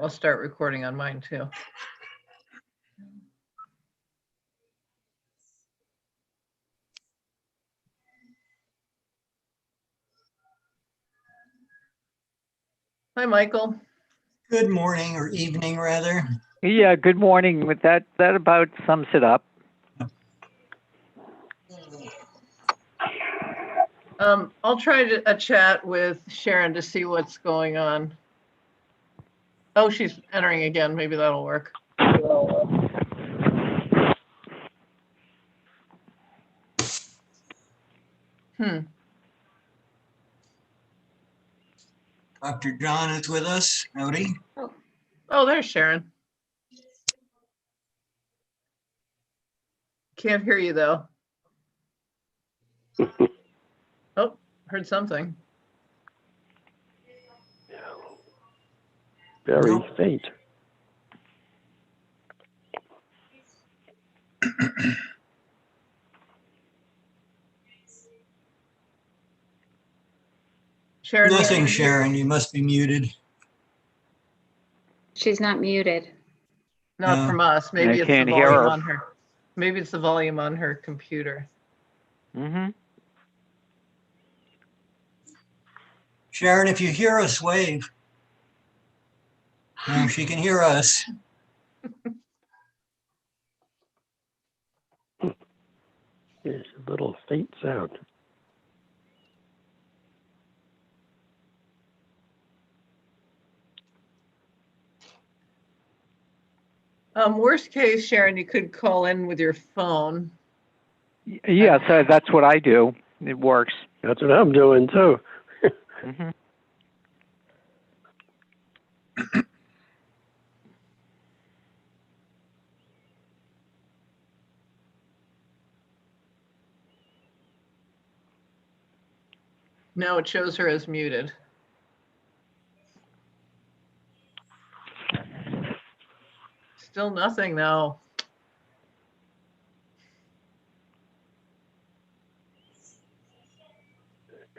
I'll start recording on mine too. Hi, Michael. Good morning, or evening rather. Yeah, good morning. With that about sums it up. I'll try a chat with Sharon to see what's going on. Oh, she's entering again. Maybe that'll work. Dr. John is with us. Howdy. Oh, there's Sharon. Can't hear you though. Oh, heard something. Very Nope. faint. Sharon. Nothing, Sharon. You must be muted. She's not muted. Not No. from us. Maybe I it's the can't hear volume her. on her. Maybe it's the volume on her computer. Mm-hmm. Sharon, if you hear us, wave. No, she can hear us. There's a little faint sound. Worst case, Sharon, you could call in with your phone. Yes, that's what I do. It works. That's what I'm doing too. Mm-hmm. No, it shows her as muted. Still nothing though.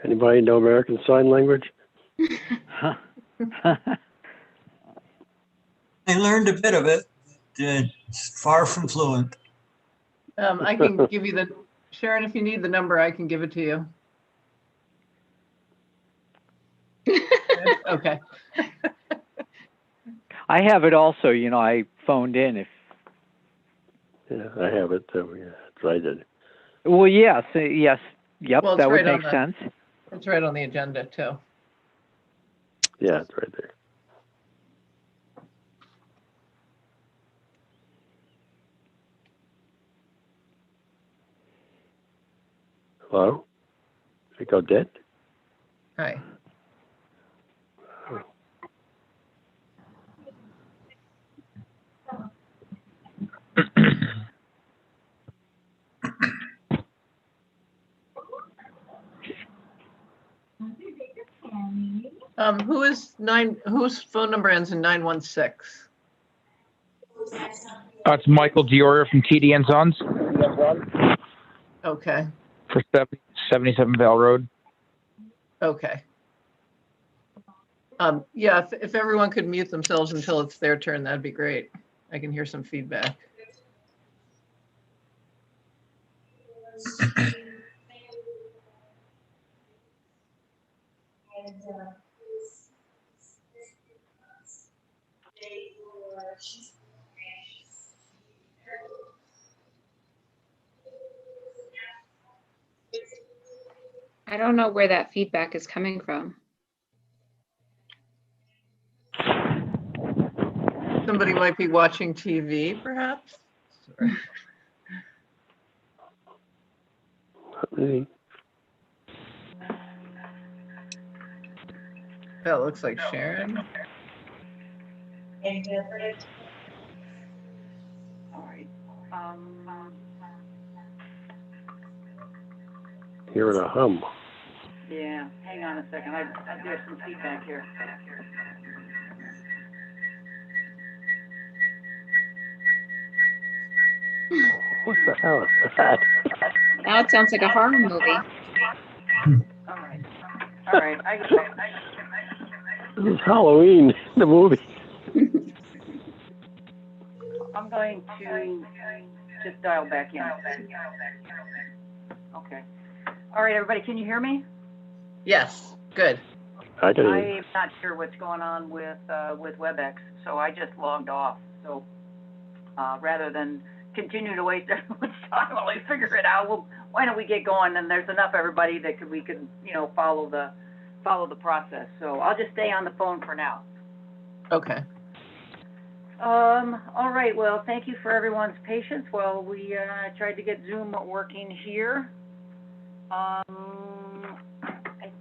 Anybody know American Sign Language? Huh. I learned a bit of it. It's far from fluent. I can give you Sharon, if you need the number, I can give it to you. Okay. I have it also. You know, I phoned in. If Yeah, I have it too. Yeah, that's what I did. well, yes, yes, yep, Well, it's that would right on make sense. It's right on the agenda too. Yeah, it's right there. Hello? Did it go dead? Hi. Whose phone number ends in 916? It's Michael Diorio from TD and Sons Okay. for 77 Vale Road. Okay. Yeah, if everyone could mute themselves until it's their turn, that'd be great. I can hear some feedback. I don't know where that feedback is coming from. Somebody might be watching TV, perhaps. Sorry. Really? That looks like Sharon. All right. Hearing a hum. Yeah, hang on a second. There's some feedback here. What the hell is that? Now it sounds like a horror movie. All right. All right. This is Halloween, the movie. going to just dial back in. Okay. All right, everybody, can you hear me? Yes, good. I can hear you. I'm not sure what's going on with WebEx, so I just logged off. So, rather than continue to waste everyone's time while I figure it out, well, why don't we get going? And there's enough everybody that we can, follow the process. So I'll just stay on the phone for now. Okay. All right, well, thank you for everyone's patience while we tried to get Zoom working here. I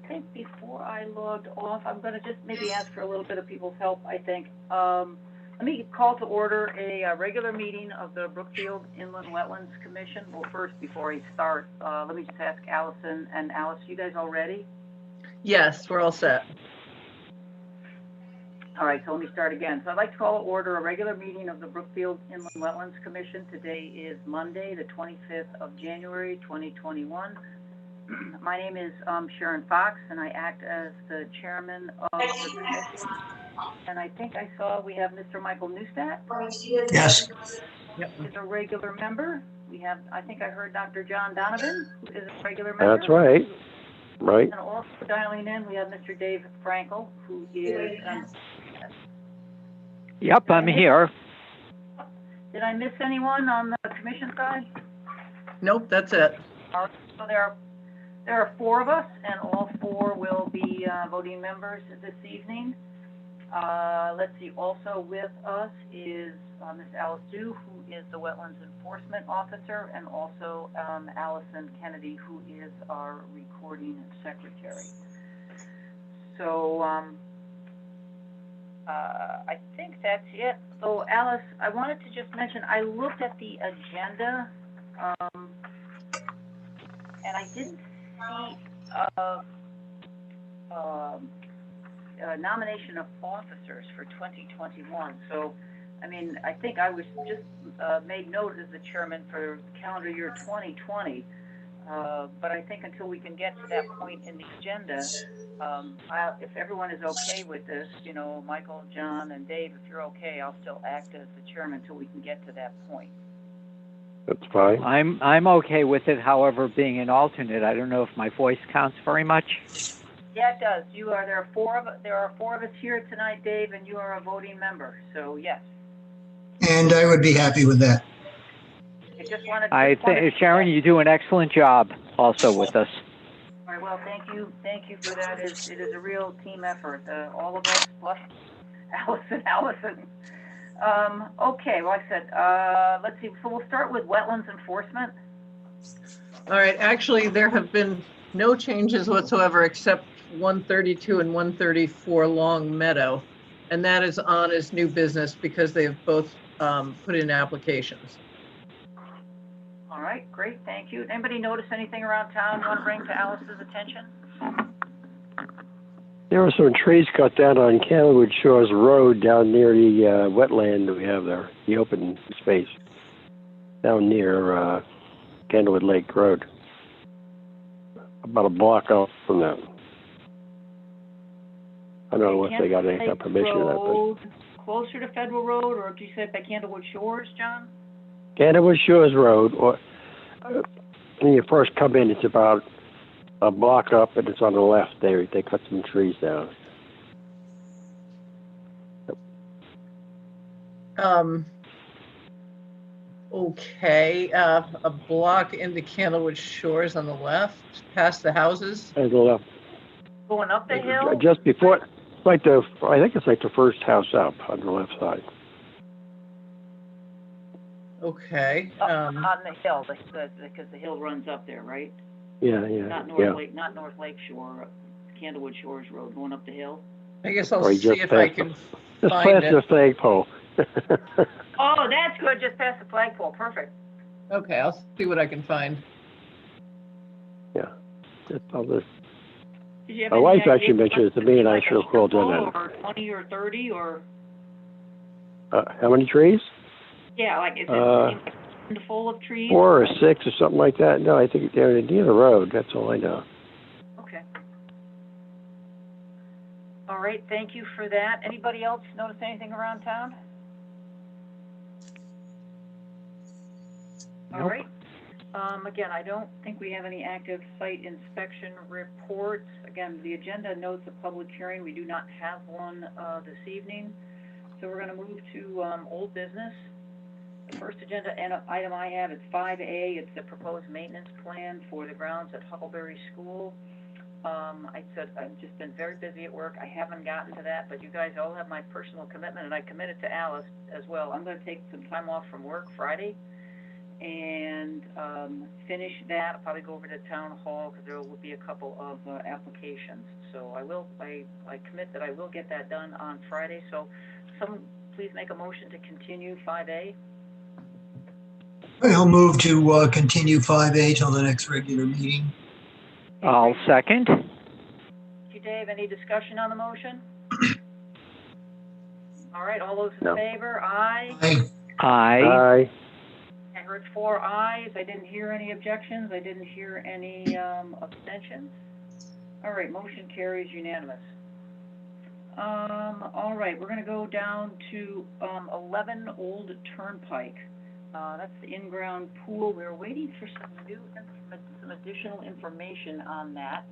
think before I logged off, I'm going to just maybe ask for a little bit of people's help, I think. Let me call to order a regular meeting of the Brookfield Inland Wetlands Commission. Well, first, before I start, let me just ask Allison and Alice, you guys all ready? Yes, we're all set. All right, so let me start again. So I'd like to call to order a regular meeting of the Brookfield Inland Wetlands Commission. Today is Monday, the 25th of January, 2021. My name is Sharon Fox, and I act as the chairman of the commission. And I think I saw we have Mr. Michael Neustadt. Yes. Yep. Is a regular member. We have, I think I heard Dr. John Donovan, who is a regular member. That's right. Right. And also dialing in, we have Mr. Dave Frankel, who is Yep, I'm here. Did I miss anyone on the commission side? Nope, that's it. All right, so there are 4 of us, and all 4 will be voting members this evening. Let's see, also with us is Ms. Alice Du, who is the Wetlands Enforcement Officer, and also Allison Kennedy, who is our recording secretary. So I think that's it. So Alice, I wanted to just mention, I looked at the agenda, and I didn't see a nomination of officers for 2021. So, I mean, I think I was just made note as the chairman for calendar year 2020. But I think until we can get to that point in the agenda, if everyone is okay with this, Michael, John, and Dave, if you're okay, I'll still act as the chairman until we can get to that point. That's fine. I'm okay with it. However, being an alternate, I don't know if my voice counts very much. Yeah, it does. There are 4 of us here tonight, Dave, and you are a voting member. So yes. And I would be happy with that. I think, Sharon, you do an excellent job also with us. All right, well, thank you for that. It is a real team effort, all of us plus Allison. Okay, well, I said, let's see, so we'll start with wetlands enforcement. All right, actually, there have been no changes whatsoever except 132 and 134 Long Meadow. And that is on as new business because they have both put in applications. All right, great, thank you. Anybody notice anything around town you want to bring to Alice's attention? There were some trees cut down on Candlewood Shores Road down near the wetland that we have there, the open space down near Candlewood Lake Road. About a block out from that. I don't know if they got any kind of permission for that. But closer to Federal Road, or do you say by Candlewood Shores, John? Candlewood Shores Road, or when you first come in, it's about a block up, and it's on the left there. They cut some trees down. Okay, a block into Candlewood Shores on the left, past the houses. On the left. Going up the hill? Just before, I think it's like the first house up on the left side. Okay. On the hill, because the hill runs up there, right? Yeah. Not North Lake Shore, Candlewood Shores Road, going up the hill. I guess I'll Or see if I can Just find past it. the flagpole. Oh, that's good, just past the flagpole, perfect. Okay, I'll see what I can find. Yeah. I'll just, Did you have my any wife idea actually mentioned it to me, and I like should have called on Or 20 or 30, or? How many trees? Yeah, like, is it full of trees? 4 or 6 or something like that. No, I think they're near the road. That's all I know. Okay. All right, thank you for that. Anybody else notice anything around town? All Nope. right. Again, I don't think we have any active site inspection reports. Again, the agenda notes a public hearing. We do not have one this evening. So we're going to move to old business. The first agenda item I have is 5A. It's the proposed maintenance plan for the grounds at Huckleberry School. I said I've just been very busy at work. I haven't gotten to that, but you guys all have my personal commitment, and I committed to Alice as well. I'm going to take some time off from work Friday and finish that. I'll probably go over to town hall because there will be a couple of applications. So I commit that I will get that done on Friday. So someone please make a motion to continue 5A. I'll move to continue 5A till the next regular meeting. I'll second. Thank you, Dave. Any discussion on the motion? All right, all those in No. favor? Aye. Aye. Aye. Aye. I heard 4 ayes. I didn't hear any objections. I didn't hear any abstentions. All right, motion carries unanimous. All right, we're going to go down to 11 Old Turnpike. That's the in-ground pool. We're waiting for some additional information on that.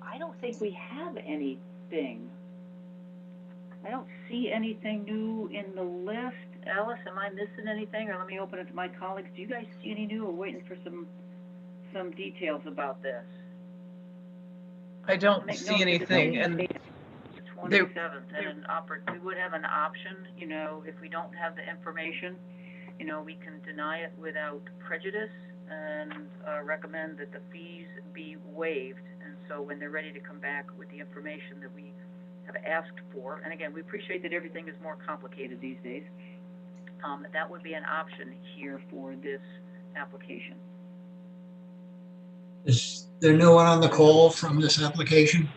I don't think we have anything. I don't see anything new in the list. Alice, am I missing anything? Or let me open it to my colleagues. Do you guys see any new? We're waiting for some details about this. I don't see anything, and The 27th, and we would have an option, you know, if we don't have the information, you know, we can deny it without prejudice and recommend that the fees be waived. And so when they're ready to come back with the information that we have asked for, and again, we appreciate that everything is more complicated these days, that would be an option here for this application. Is there no one on the call from this application?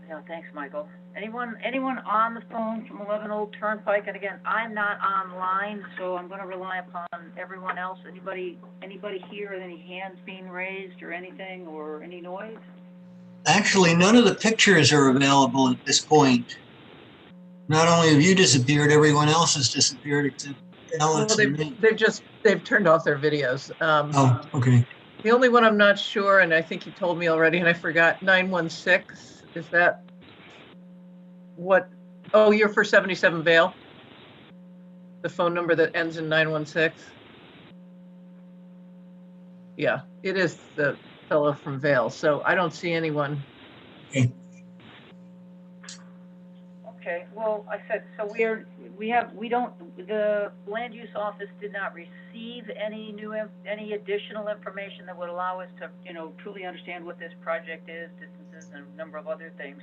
Yeah, thanks, Michael. Anyone on the phone from 11 Old Turnpike? And again, I'm not online, so I'm going to rely upon everyone else. Anybody here, any hands being raised or anything, or any noise? Actually, none of the pictures are available at this point. Not only have you disappeared, everyone else has disappeared except Alex well, and me. they've turned off their videos. Oh, okay. The only one I'm not sure, and I think you told me already, and I forgot, 916, is that what? Oh, you're for 77 Vale? The phone number that ends in 916? Yeah, it is the fellow from Vale, so I don't see anyone. Okay, well, I said, so the land use office did not receive any additional information that would allow us to, you know, truly understand what this project is, distances, and a number of other things.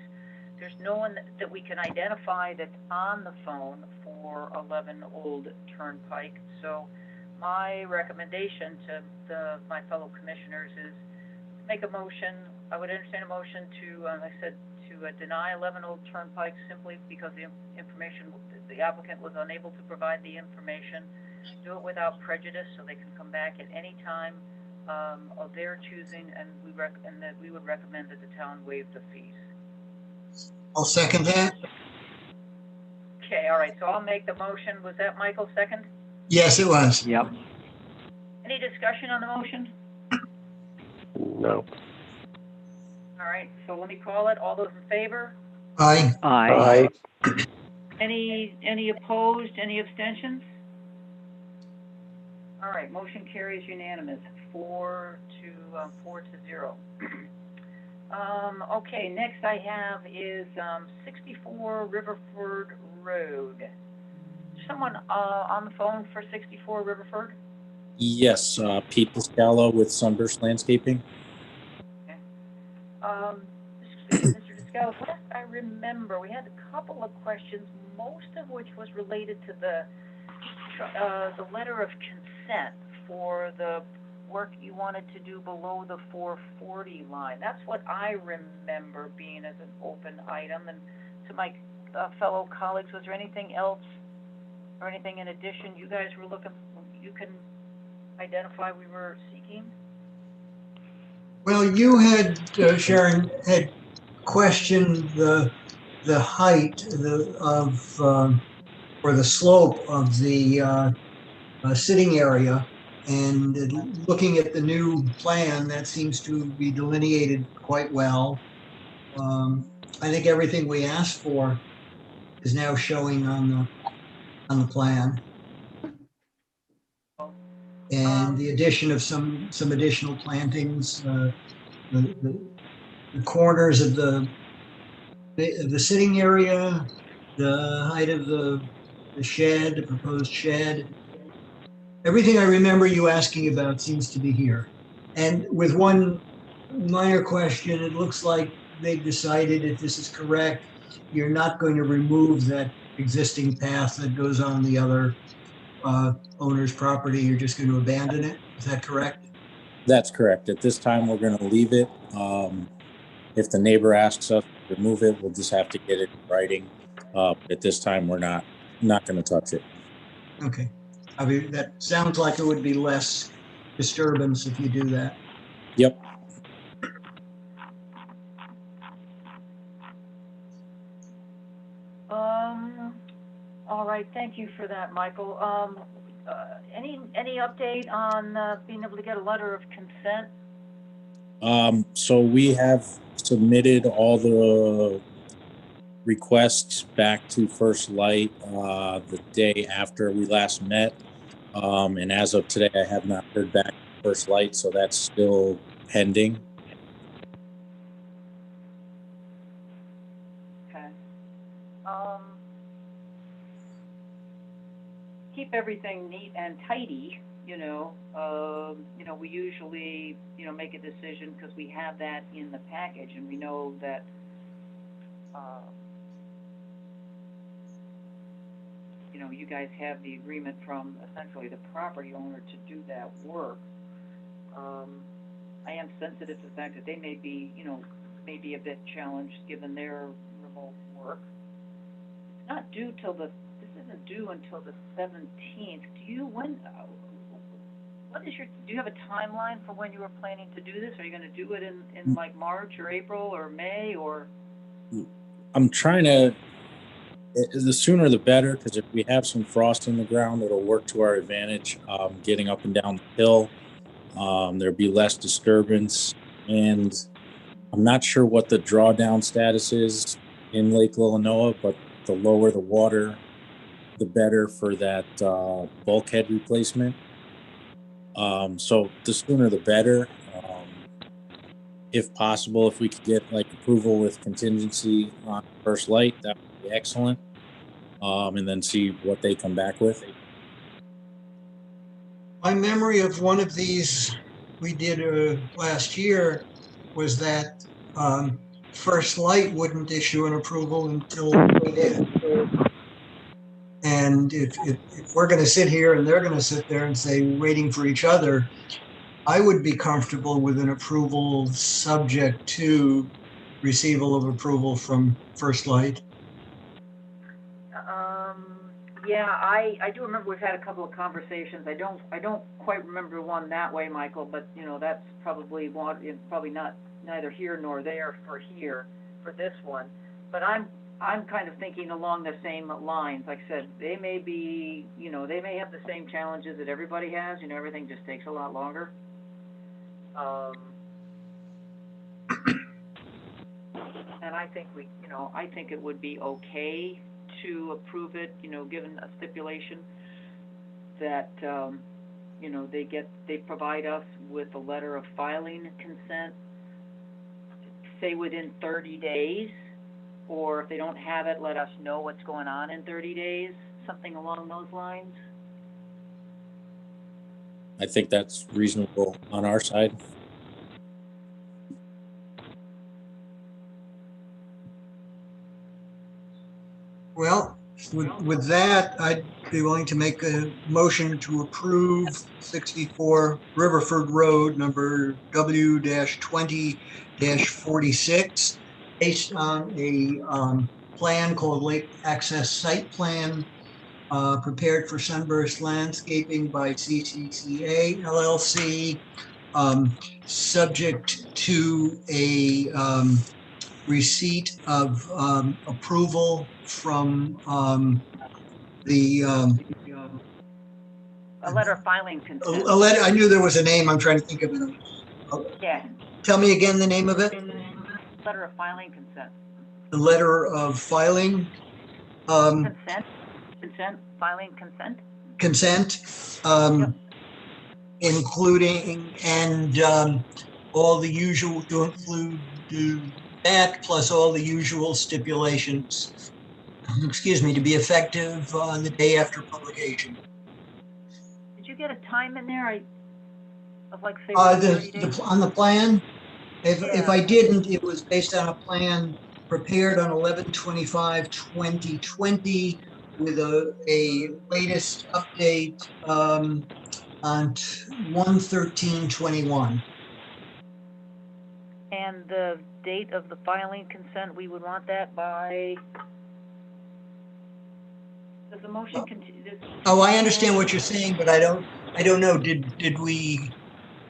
There's no one that we can identify that's on the phone for 11 Old Turnpike. So my recommendation to my fellow commissioners is make a motion. I would entertain a motion to, like I said, to deny 11 Old Turnpike simply because the applicant was unable to provide the information. Do it without prejudice so they can come back at any time of their choosing, and we would recommend that the town waive the fees. I'll second that. Okay, all right, so I'll make the motion. Was that Michael second? Yes, it was. Yep. Any discussion on the motion? No. All right, so let me call it. All those in favor? Aye. Aye. Aye. Any opposed? Any abstentions? All right, motion carries unanimous, 4 to 0. Okay, next I have is 64 Riverford Road. Someone on the phone for 64 Riverford? Yes, Pete Pascalo with Sunburst Landscaping. Okay. Mr. Pascalo, last I remember, we had a couple of questions, most of which was related to the letter of consent for the work you wanted to do below the 440 line. That's what I remember being as an open item. And to my fellow colleagues, was there anything else or anything in addition you guys were looking for, you can identify we were seeking? Well, you had, Sharon, had questioned the height or or the slope of the sitting area. And looking at the new plan, that seems to be delineated quite well. I think everything we asked for is now showing on the plan. And the addition of some additional plantings, the corners of the sitting area, the height of the shed, the proposed shed. Everything I remember you asking about seems to be here. And with one minor question, it looks like they've decided, if this is correct, you're not going to remove that existing path that goes on the other owner's property. You're just going to abandon it. Is that correct? That's correct. At this time, we're going to leave it. If the neighbor asks us to remove it, we'll just have to get it in writing. At this time, we're not going to touch it. Okay. I mean, that sounds like it would be less disturbance if you do that. Yep. All right, thank you for that, Michael. Any update on being able to get a letter of consent? So we have submitted all the requests back to First Light the day after we last met. And as of today, I have not heard back from First Light, so that's still pending. Okay. Keep everything neat and tidy, you know. We usually, make a decision because we have that in the package and we know that, you guys have the agreement from essentially the property owner to do that work. I am sensitive to the fact that they may be, maybe a bit challenged given their remote work. It's not due till this isn't due until the 17th. Do you have a timeline for when you were planning to do this? Are you going to do it in like March or April or May or? I'm trying to, the sooner the better, because if we have some frost in the ground, it'll work to our advantage. Getting up and down the hill, there'll be less disturbance. And I'm not sure what the drawdown status is in Lake Lillinois, but the lower the water, the better for that bulkhead replacement. So the sooner the better. If possible, if we could get like approval with contingency on First Light, that would be excellent. And then see what they come back with. My memory of one of these we did last year was that First Light wouldn't issue an approval until we did. And if we're going to sit here and they're going to sit there and say, waiting for each other, I would be comfortable with an approval subject to receival of approval from First Light. Yeah, I do remember we've had a couple of conversations. I don't quite remember one that way, Michael, but that's probably neither here nor there for this one. But I'm kind of thinking along the same lines. Like I said, they may be, they may have the same challenges that everybody has. Everything just takes a lot longer. And I think I think it would be okay to approve it, given a stipulation that, they provide us with a letter of filing consent, say within 30 days, or if they don't have it, let us know what's going on in 30 days, something along those lines. I think that's reasonable on our side. Well, with that, I'd be willing to make a motion to approve 64 Riverford Road, number W-20-46, based on a plan called Lake Access Site Plan, prepared for Sunburst Landscaping by CCCA LLC, subject to a receipt of approval from the, A letter of filing a consent. letter, I knew there was a name, I'm trying to think of it. Yeah, Tell me again the name of it? letter of filing consent. The letter of filing, Consent, filing consent. consent, Yep. including, and all the usual, to include that plus all the usual stipulations, excuse me, to be effective on the day after publication. Did you get a time in there? Of like, say, 30 days? On the plan, if Yeah. I didn't, it was based on a plan prepared on 11/25/2020 with a latest update on 1/13/21. And the date of the filing consent, we would want that by, does the motion continue? Oh, I understand what you're saying, but I don't know. Did we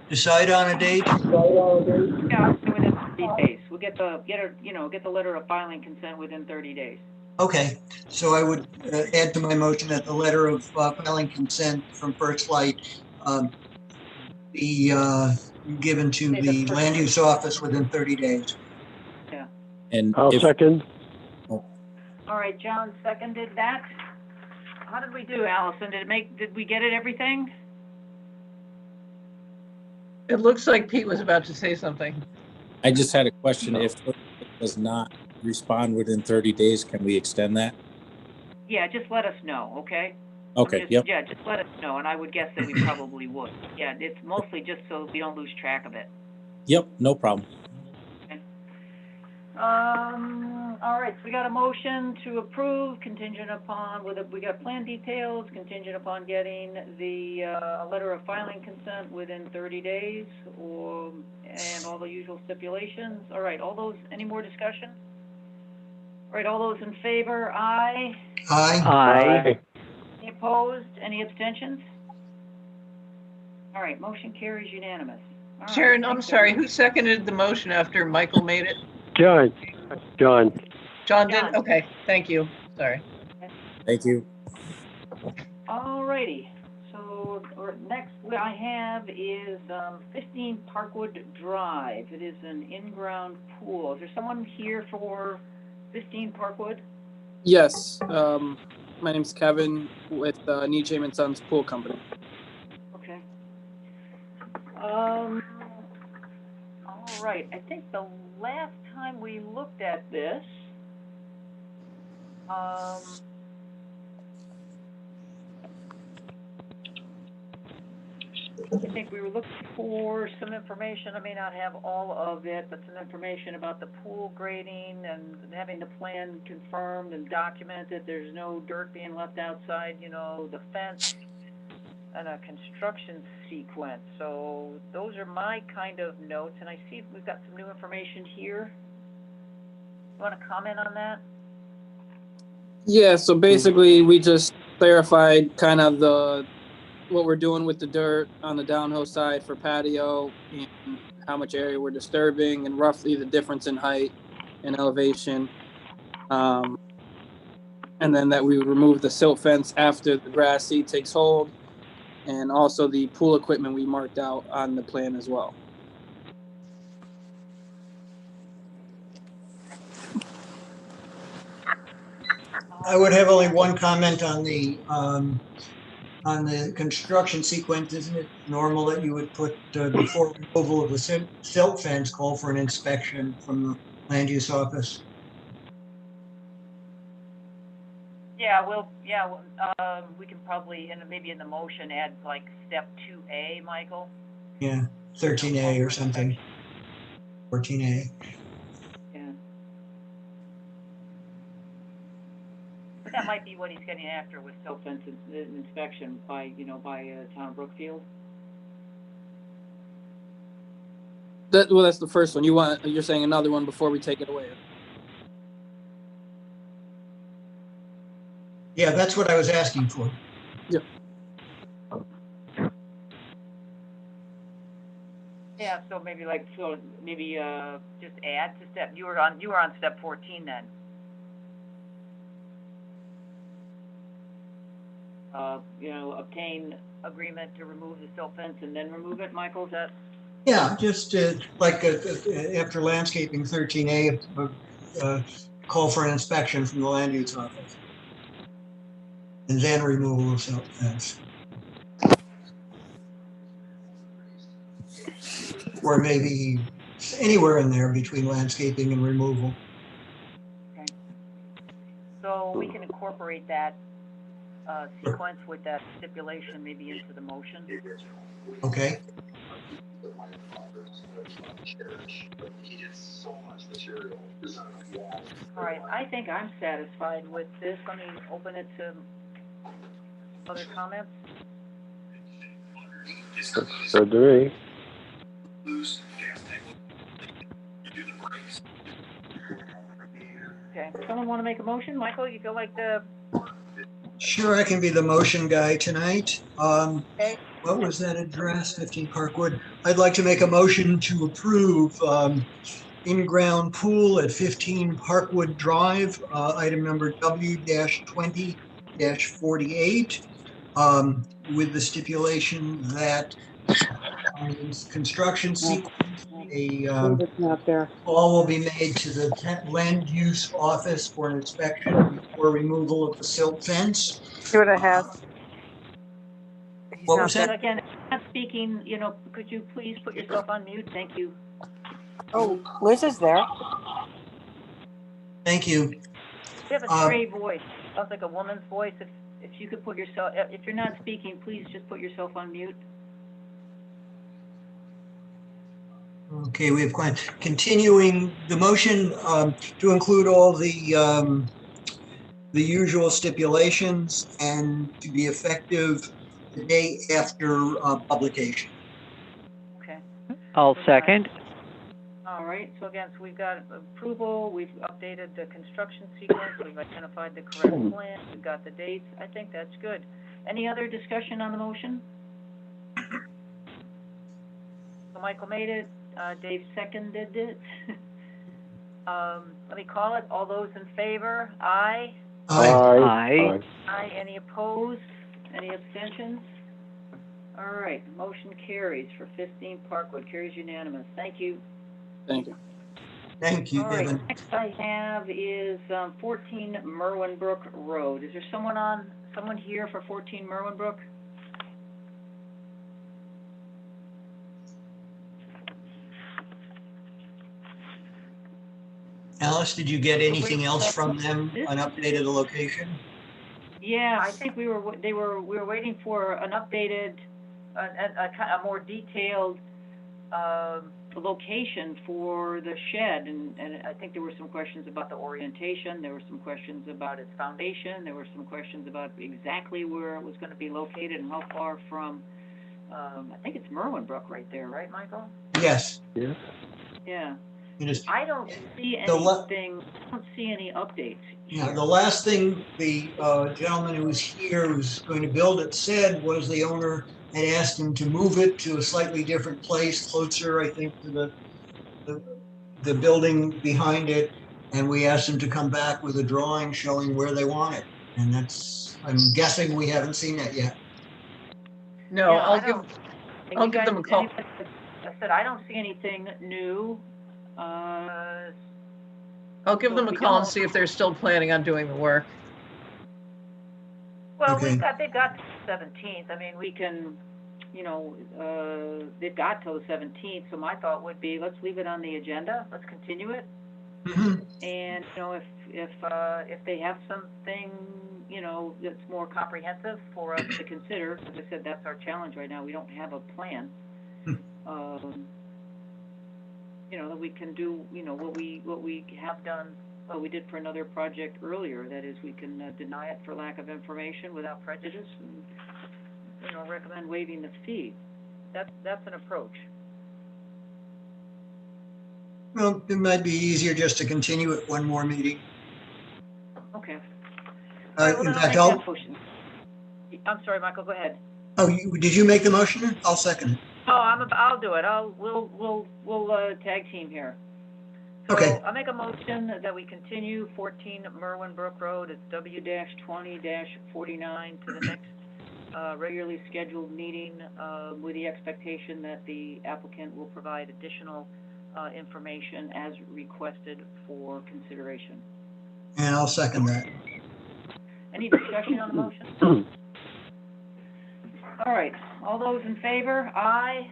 decide on a date? Yeah, within 30 days. We'll get the letter of filing consent within 30 days. Okay, so I would add to my motion that the letter of filing consent from First Light be given to the land use office within 30 days. Yeah. And I'll second. All right, John seconded that. How did we do, Allison? Did we get it, everything? It looks like Pete was about to say something. I just had a question. If it does not respond within 30 days, can we extend that? Yeah, just let us know, okay? Okay, yep. Yeah, just let us know, and I would guess that we probably would. Yeah, it's mostly just so we don't lose track of it. Yep, no problem. Okay. All right, so we got a motion to approve contingent upon, we got plan details, contingent upon getting the, letter of filing consent within 30 days, and all the usual stipulations. All right, any more discussion? All right, all those in favor, aye. Aye. Aye. Any opposed? Any abstentions? All right, motion carries unanimous. All right, Sharon, I'm thanks, sorry, everyone. who seconded the motion after Michael made it? John. John did? John. Okay, thank you. Sorry. Thank you. All righty, so next I have is 15 Parkwood Drive. It is an in-ground pool. Is there someone here for 15 Parkwood? Yes, my name's Kevin with Nietzsche & Sons Pool Company. Okay. All right, I think the last time we looked at this, I think we were looking for some information. I may not have all of it, but some information about the pool grading and having the plan confirmed and documented. There's no dirt being left outside, the fence, and a construction sequence. So those are my kind of notes, and I see we've got some new information here. You want to comment on that? Yeah, so basically we just clarified kind of what we're doing with the dirt on the downhill side for patio and how much area we're disturbing and roughly the difference in height and elevation. And then that we would remove the silt fence after the grass seed takes hold, and also the pool equipment we marked out on the plan as well. I would have only one comment on the construction sequence. Isn't it normal that you would put before removal of the silt fence, call for an inspection from the land use office? Yeah, we can probably, maybe in the motion, add like step 2A, Michael. Yeah, 13A or something, 14A. Yeah. But that might be what he's getting after with silt fence inspection by town of Brookfield. That's the first one. You're saying another one before we take it away. Yeah, that's what I was asking for. Yep. Yeah, so maybe just add to step. You were on step 14 then. obtain agreement to remove the silt fence and then remove it, Michael, is that? Yeah, just like after landscaping 13A, call for an inspection from the land use office. And then removal of silt fence. Or maybe anywhere in there between landscaping and removal. Okay. So we can incorporate that sequence with that stipulation maybe into the motion. Okay. All right, I think I'm satisfied with this. Let me open it to other comments. So do we. Okay, someone want to make a motion? Michael, you feel like the... Sure, I can be the motion guy tonight. Okay. What was that address? 15 Parkwood. I'd like to make a motion to approve in-ground pool at 15 Parkwood Drive, item number W-20-48, with the stipulation that construction sequence, a call will be made to the land use office for an inspection or removal of the silt fence. See what it has. What was that? Again, not speaking, could you please put yourself on mute? Thank you. Oh, Liz is there. Thank you. You have a stray voice. Sounds like a woman's voice. If you could put yourself, if you're not speaking, please just put yourself on mute. Okay, we have continuing the motion to include all the usual stipulations and to be effective the day after publication. Okay. I'll second. All right, so again, so we've got approval, we've updated the construction sequence, we've identified the correct plan, we've got the dates. I think that's good. Any other discussion on the motion? So Michael made it, Dave seconded it. Let me call it. All those in favor? Aye. Aye. Aye. Any opposed? Any abstentions? All right, motion carries for 15 Parkwood, carries unanimous. Thank you. Thank you. Thank you, All right, Devin. next I have is 14 Merwin Brook Road. Is there someone here for 14 Merwin Brook? Alice, did you get anything else from them, an updated location? Yeah, I think we were waiting for an updated, a more detailed location for the shed, and I think there were some questions about the orientation, there were some questions about its foundation, there were some questions about exactly where it was going to be located and how far from, I think it's Merwin Brook right there, right, Michael? Yes. Yeah. Yeah. It is. I don't see anything, I don't see any updates. Yeah, the last thing the gentleman who was here who's going to build it said was the owner had asked him to move it to a slightly different place, closer, I think, to the building behind it. And we asked him to come back with a drawing showing where they want it. And that's, I'm guessing we haven't seen that yet. No, Yeah, I'll give them a call. I said, I don't see anything new. I'll give them a call and see if they're still planning on doing the work. Well, Okay. they've got the 17th. I mean, we can, they've got till the 17th. So my thought would be, let's leave it on the agenda. Let's continue it. Mhm. And, if they have something, that's more comprehensive for us to consider, as I said, that's our challenge right now. We don't have a plan. That we can do, what we have done, what we did for another project earlier. That is, we can deny it for lack of information without prejudice and, recommend waiving the fee. That's an approach. Well, it might be easier just to continue it one more meeting. Okay. All right, well, In then fact, I'll make that motion. I'm sorry, Michael, go ahead. Oh, did you make the motion? I'll second it. Oh, I'll do it. We'll tag team here. So Okay. I'll make a motion that we continue 14 Merwin Brook Road. It's W-20-49 to the next regularly scheduled meeting with the expectation that the applicant will provide additional information as requested for consideration. And I'll second that. Any discussion on the motion? All right, all those in favor? Aye.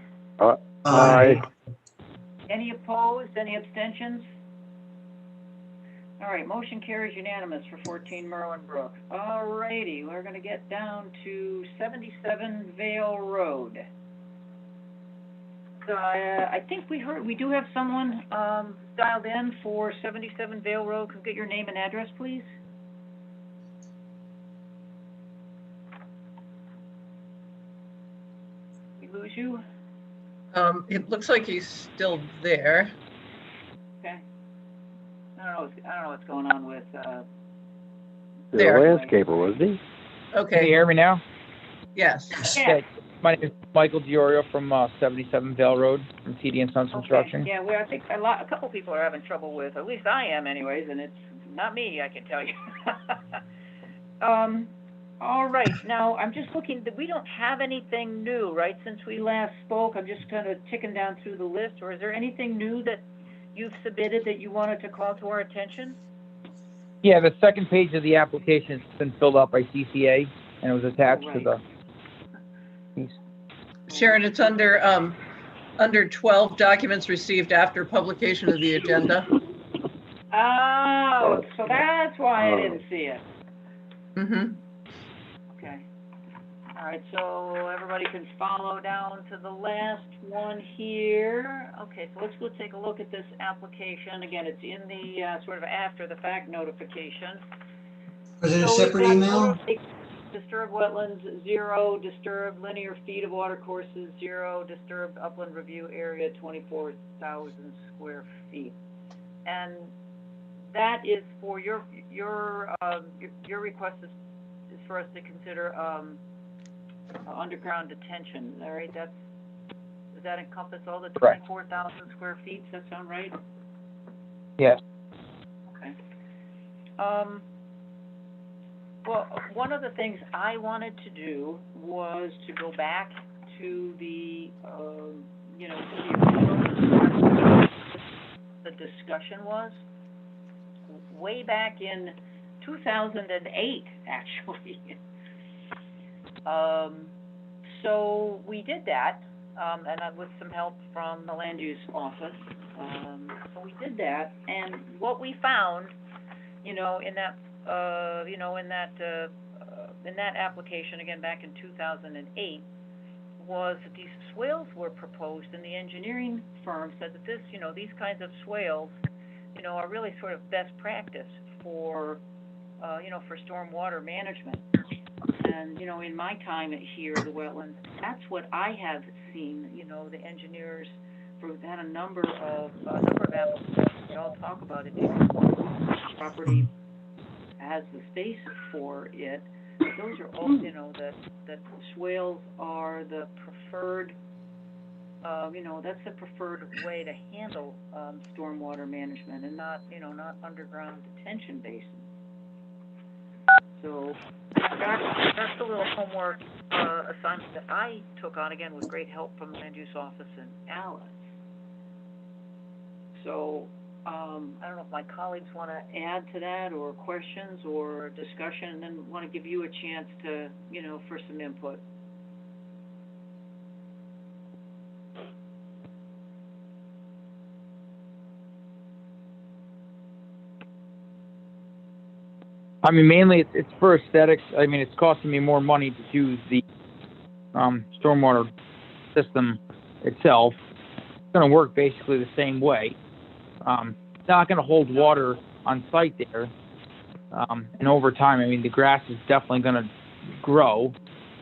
Aye. Any opposed? Any abstentions? All right, motion carries unanimous for 14 Merwin Brook. All righty, we're going to get down to 77 Vale Road. So I think we do have someone dialed in for 77 Vale Road. Can we get your name and address, please? We lose you? It looks like he's still there. Okay. I don't know what's going on with The There. landscaper, wasn't he? Can Okay, you hear me now? yes. Yeah. My name is Michael DiOrio from 77 Vale Road from TD & Sons Construction. Okay. Yeah, I think a couple people are having trouble with, at least I am anyways, and it's not me, I can tell you. All right, now I'm just looking, we don't have anything new, right, since we last spoke? I'm just kind of ticking down through the list, or is there anything new that you've submitted that you wanted to call to our attention? Yeah, the second page of the application has been filled out by CCA, and it was attached to the piece. Sharon, it's under 12 documents received after publication of the agenda. Oh, so that's why I didn't see it. Mm-hmm. Okay. All right, so everybody can follow down to the last one here. Okay, so let's go take a look at this application. Again, it's in the sort of after the fact notification. Was it a So separate we've got email? Disturbed wetlands, 0. Disturbed linear feet of water courses, 0. Disturbed upland review area, 24,000 square feet. And that is for your request is for us to consider underground detention. All right, does that encompass all the 24,000 square feet? Does that sound right? Yes. Okay. Well, one of the things I wanted to do was to go back to the, to the original, the discussion was way back in 2008, actually. So we did that, and with some help from the land use office. So we did that, and what we found, in that application, again, back in 2008, was that these swales were proposed, and the engineering firm said that these kinds of swales, are really sort of best practice for, for stormwater management. And, in my time here, the wetlands, that's what I have seen, the engineers had a number of applicants. They all talk about it. Property has the space for it. Those are all, that swales are the preferred, that's the preferred way to handle stormwater management, and not underground detention basins. So that's the little homework assignment that I took on, again, with great help from the land use office and Alice. So I don't know if my colleagues want to add to that, or questions or discussion, and then want to give you a chance to, for some input. I mean, mainly it's for aesthetics. I mean, it's costing me more money to do the stormwater system itself. It's going to work basically the same way. It's not going to hold water on site there. And over time, I mean, the grass is definitely going to grow.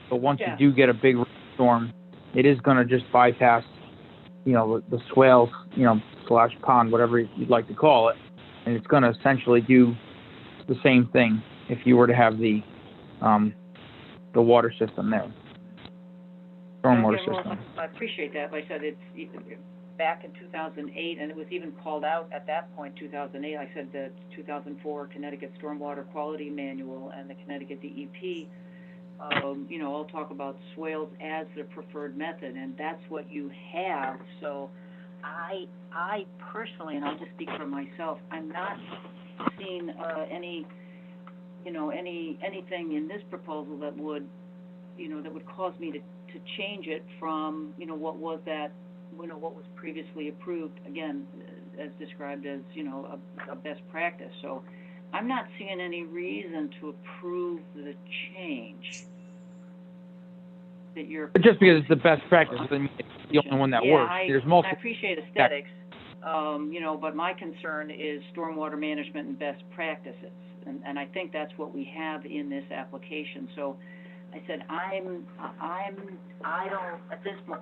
But once you do get a big storm, it is going to just bypass, the swales, / pond, whatever you'd like to call it. And it's going to essentially do the same thing if you were to have the water system there, stormwater system. I appreciate that. Like I said, it's back in 2008, and it was even called out at that point, 2008. I said the 2004 Connecticut Stormwater Quality Manual and the Connecticut DEP I'll talk about swales as the preferred method, and that's what you have. So I personally, and I'll just speak for myself, I'm not seeing anything in this proposal that would cause me to change it from, what was previously approved, again, as described as, a best practice. So I'm not seeing any reason to approve the change that you're. But just because it's the best practice doesn't mean it's the only one that works. There's multiple. I appreciate aesthetics, but my concern is stormwater management and best practices. And I think that's what we have in this application. So I said, I don't,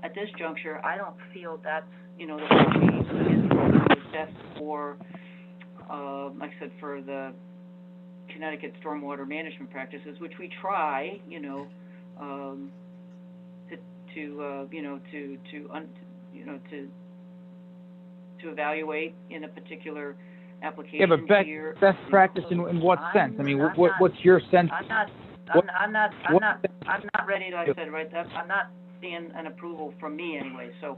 at this juncture, I don't feel that's, the change is best for, like I said, for the Connecticut stormwater management practices, which we try, to evaluate in a particular application. Yeah, but best practice in what sense? I mean, what's your sense? I'm not ready to, like I said, right, I'm not seeing an approval from me anyway. So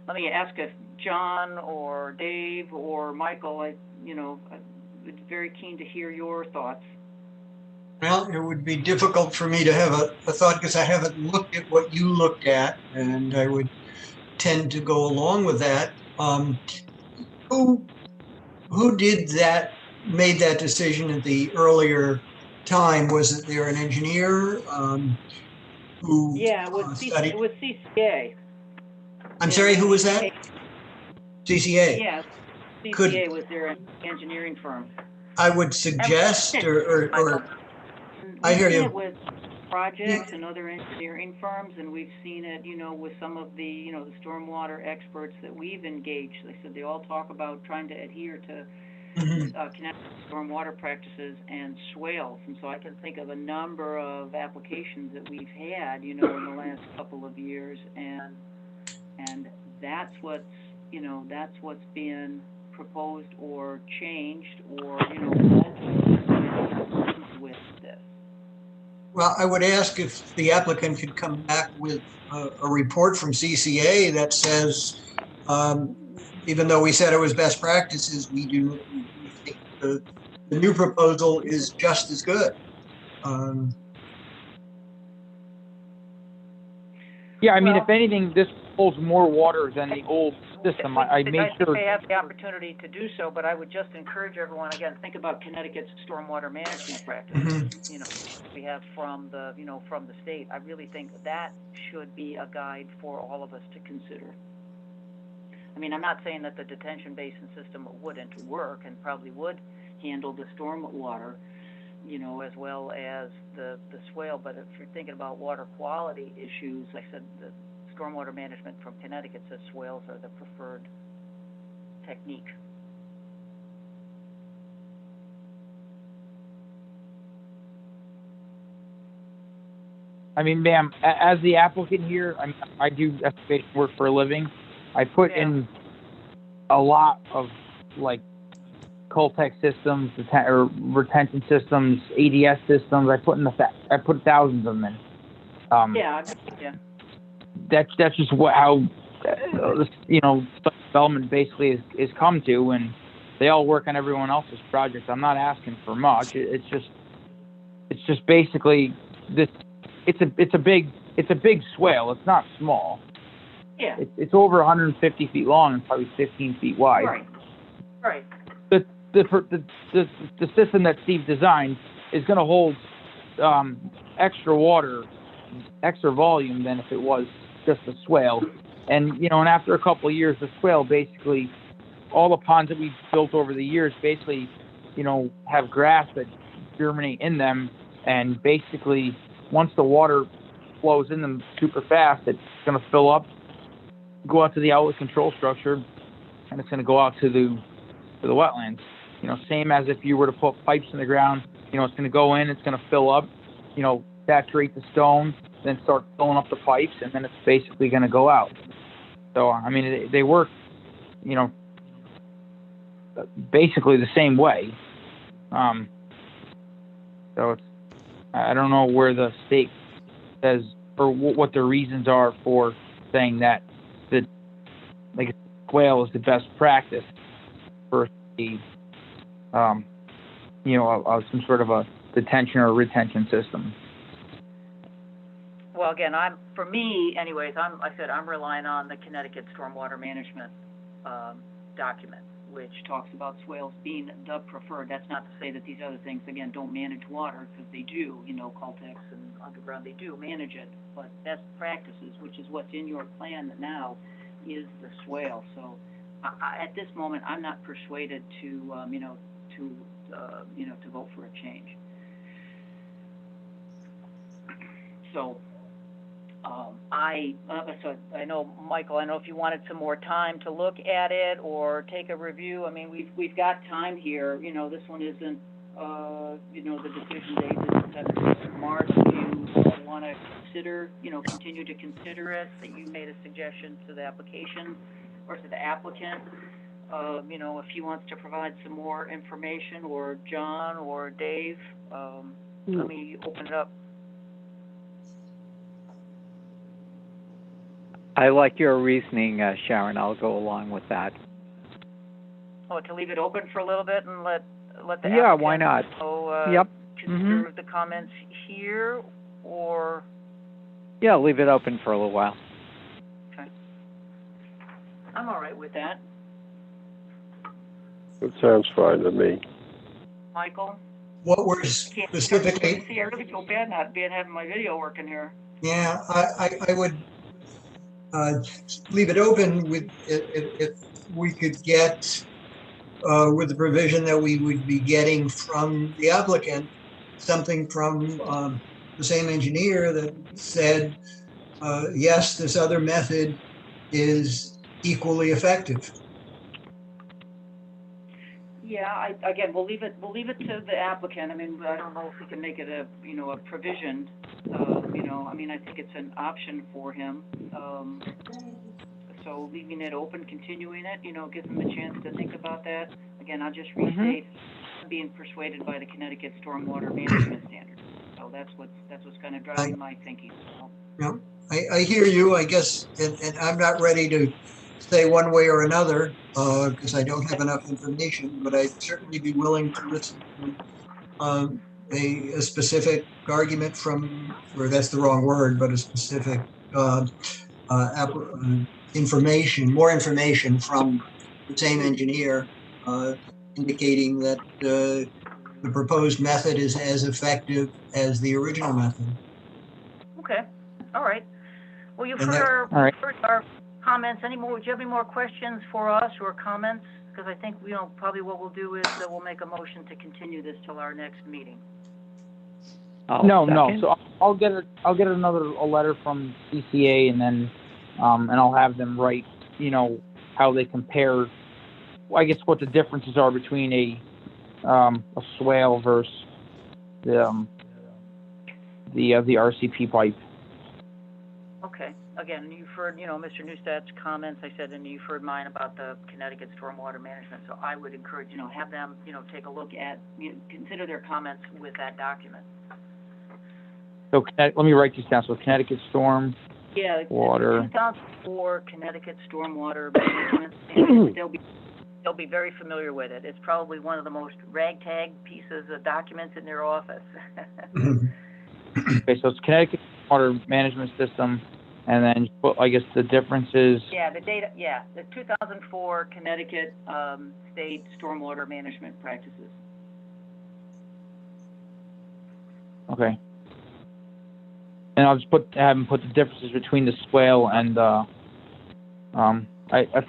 let me ask if John or Dave or Michael, I'm very keen to hear your thoughts. Well, it would be difficult for me to have a thought because I haven't looked at what you looked at, and I would tend to go along with that. Who did that, made that decision at the earlier time? Was it there an engineer who studied? It was CCA. I'm sorry, who was that? CCA. Yeah, CCA was their engineering firm. I would suggest, or I hear you. With projects and other engineering firms, and we've seen it, with some of the, the stormwater experts that we've engaged. They said they all talk about trying to adhere to Connecticut stormwater practices and swales. And so I can think of a number of applications that we've had, in the last couple of years, and that's what's been proposed or changed or, with this. Well, I would ask if the applicant could come back with a report from CCA that says, even though we said it was best practices, we think the new proposal is just as good. Yeah, I mean, if anything, this holds more water than the old system. I made sure. They have the opportunity to do so, but I would just encourage everyone, again, think about Connecticut's stormwater management practices, we have from the, from the state. I really think that should be a guide for all of us to consider. I mean, I'm not saying that the detention basin system wouldn't work and probably would handle the stormwater, as well as the swale, but if you're thinking about water quality issues, like I said, the stormwater management from Connecticut says swales are the preferred technique. I mean, ma'am, as the applicant here, I do excavation work for a living. I put in a lot of, like, Coltech systems, or retention systems, ADS systems. I put thousands of them in. That's just how development basically is come to, and they all work on everyone else's projects. I'm not asking for much. It's just basically this. It's a big swale. It's not small. Yeah. It's over 150 feet long and probably 15 feet wide. Right. The system that Steve designed is going to hold extra water, extra volume than if it was just a swale. And and after a couple of years, the swale basically, all the ponds that we've built over the years basically, have grass that germinate in them, and basically once the water flows in them super fast, it's going to fill up, go out to the outlet control structure, and it's going to go out to the wetlands. Same as if you were to put pipes in the ground, it's going to go in, it's going to fill up, saturate the stone, then start filling up the pipes, and then it's basically going to go out. So, I mean, they work, basically the same way. So I don't know where the state says, or what the reasons are for saying that like a swale is the best practice for the, some sort of a detention or retention system. Well, again, for me, anyways, I'm relying on the Connecticut Stormwater Management document, which talks about swales being the preferred. That's not to say that these other things, again, don't manage water, because they do, Caltex and underground, they do manage it. But best practices, which is what's in your plan now, is the swale. So at this moment, I'm not persuaded to vote for a change. So, I know, Michael, I know if you wanted some more time to look at it or take a review, I mean, we've got time here. This one isn't, the decision date is 7th of March. Do you want to consider, continue to consider it, that you made a suggestion to the application or to the applicant? If he wants to provide some more information, or John or Dave, let me open it up. I like your reasoning, Sharon. I'll go along with that. Oh, to leave it open for a little bit and let the Yeah, why not? Yep. Consider the comments here, or? Yeah, leave it open for a little while. Okay. I'm all right with that. It sounds fine to me. Michael? What we're specifically... See, I really feel bad not having my video working here. Yeah, I would leave it open with if we could get with the provision that we would be getting from the applicant something from the same engineer that said, yes, this other method is equally effective. Yeah, again, we'll leave it to the applicant. I mean, I don't know if we can make it a provision. I mean, I think it's an option for him. So leaving it open, continuing it, gives him a chance to think about that. Again, I'll just restate, being persuaded by the Connecticut Stormwater Management Standards. So that's what's kind of driving my thinking. Yeah, I hear you, I guess, and I'm not ready to say one way or another because I don't have enough information, but I'd certainly be willing to listen to a specific argument from, or that's the wrong word, but a specific more information from the same engineer indicating that the proposed method is as effective as the original method. Okay, all right. Well, you've And heard that- heard our comments. Would you have any more questions for us or comments? Because I think, probably what we'll do is we'll make a motion to continue this till our next meeting. No. So I'll get a letter from CCA, and then and I'll have them write, how they compare. I guess what the differences are between a swale versus the RCP pipe. Okay. Again, you've heard, Mr. Newstadt's comments. I said, and you've heard mine about the Connecticut Stormwater Management. So I would encourage, have them, take a look at, consider their comments with that document. So let me write this down. So Connecticut Storm Water. 2004 Connecticut Stormwater Management. They'll be very familiar with it. It's probably one of the most ragtag pieces of documents in their office. Okay, so it's Connecticut Water Management System, and then I guess the difference is. Yeah, the data. Yeah, the 2004 Connecticut State Stormwater Management Practices. Okay. And I'll just have them put the differences between the swale and I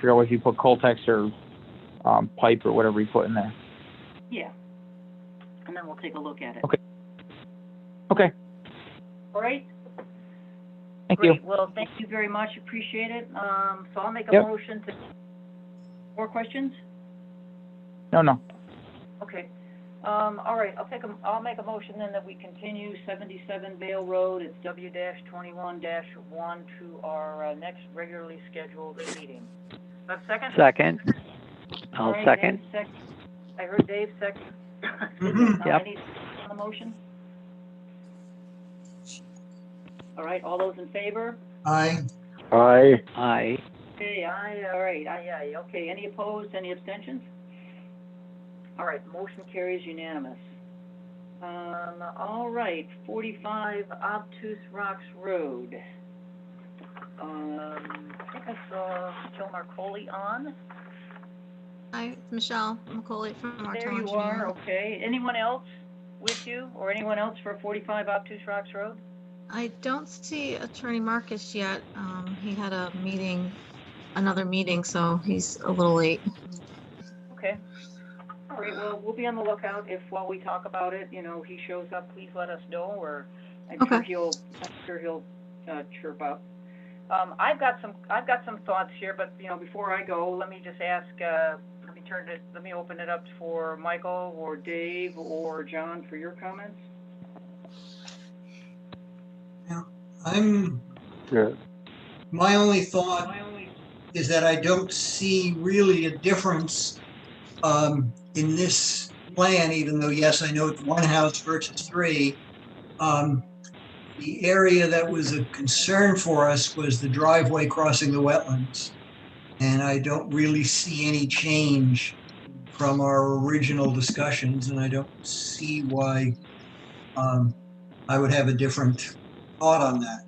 forgot what you put, Coltex or pipe or whatever you put in there. Yeah. And then we'll take a look at it. Okay. Okay. All right. Thank you. Well, thank you very much. Appreciate it. So I'll make a motion to. More questions? No. Okay. All right. I'll make a motion then that we continue 77 Vale Road. It's W-21-1 to our next regularly scheduled meeting. A second? Second. I'll right, second. I heard Dave second. Yep. Any on the motion? All right, all those in favor? Aye. Aye. Aye. Okay, aye, all right, aye. Okay, any opposed, any abstentions? All right, motion carries unanimous. All right, 45 Obtuse Rocks Road. I think I saw Joe Marcoli on. Hi, it's Michelle McCauley from There Martel you are, Engineering. okay. Anyone else with you, or anyone else for 45 Obtuse Rocks Road? I don't see Attorney Marcus yet. He had a meeting, another meeting, so he's a little late. Okay. All right, well, we'll be on the lookout if while we talk about it, he shows up, please let us know, or I'm sure Okay. he'll chirp up. I've got some thoughts here, but before I go, let me just ask, let me open it up for Michael or Dave or John for your comments. My only thought is that I don't see really a difference in this plan, even though, yes, I know it's one house versus three. The area that was a concern for us was the driveway crossing the wetlands. And I don't really see any change from our original discussions, and I don't see why I would have a different thought on that.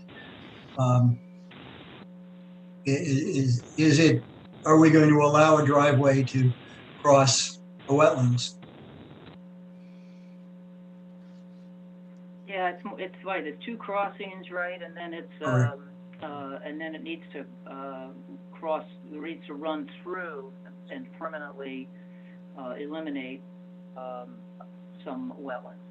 Are we going to allow a driveway to cross the wetlands? Yeah, it's right. It's two crossings, right, and then it needs to run through and permanently eliminate some wetlands.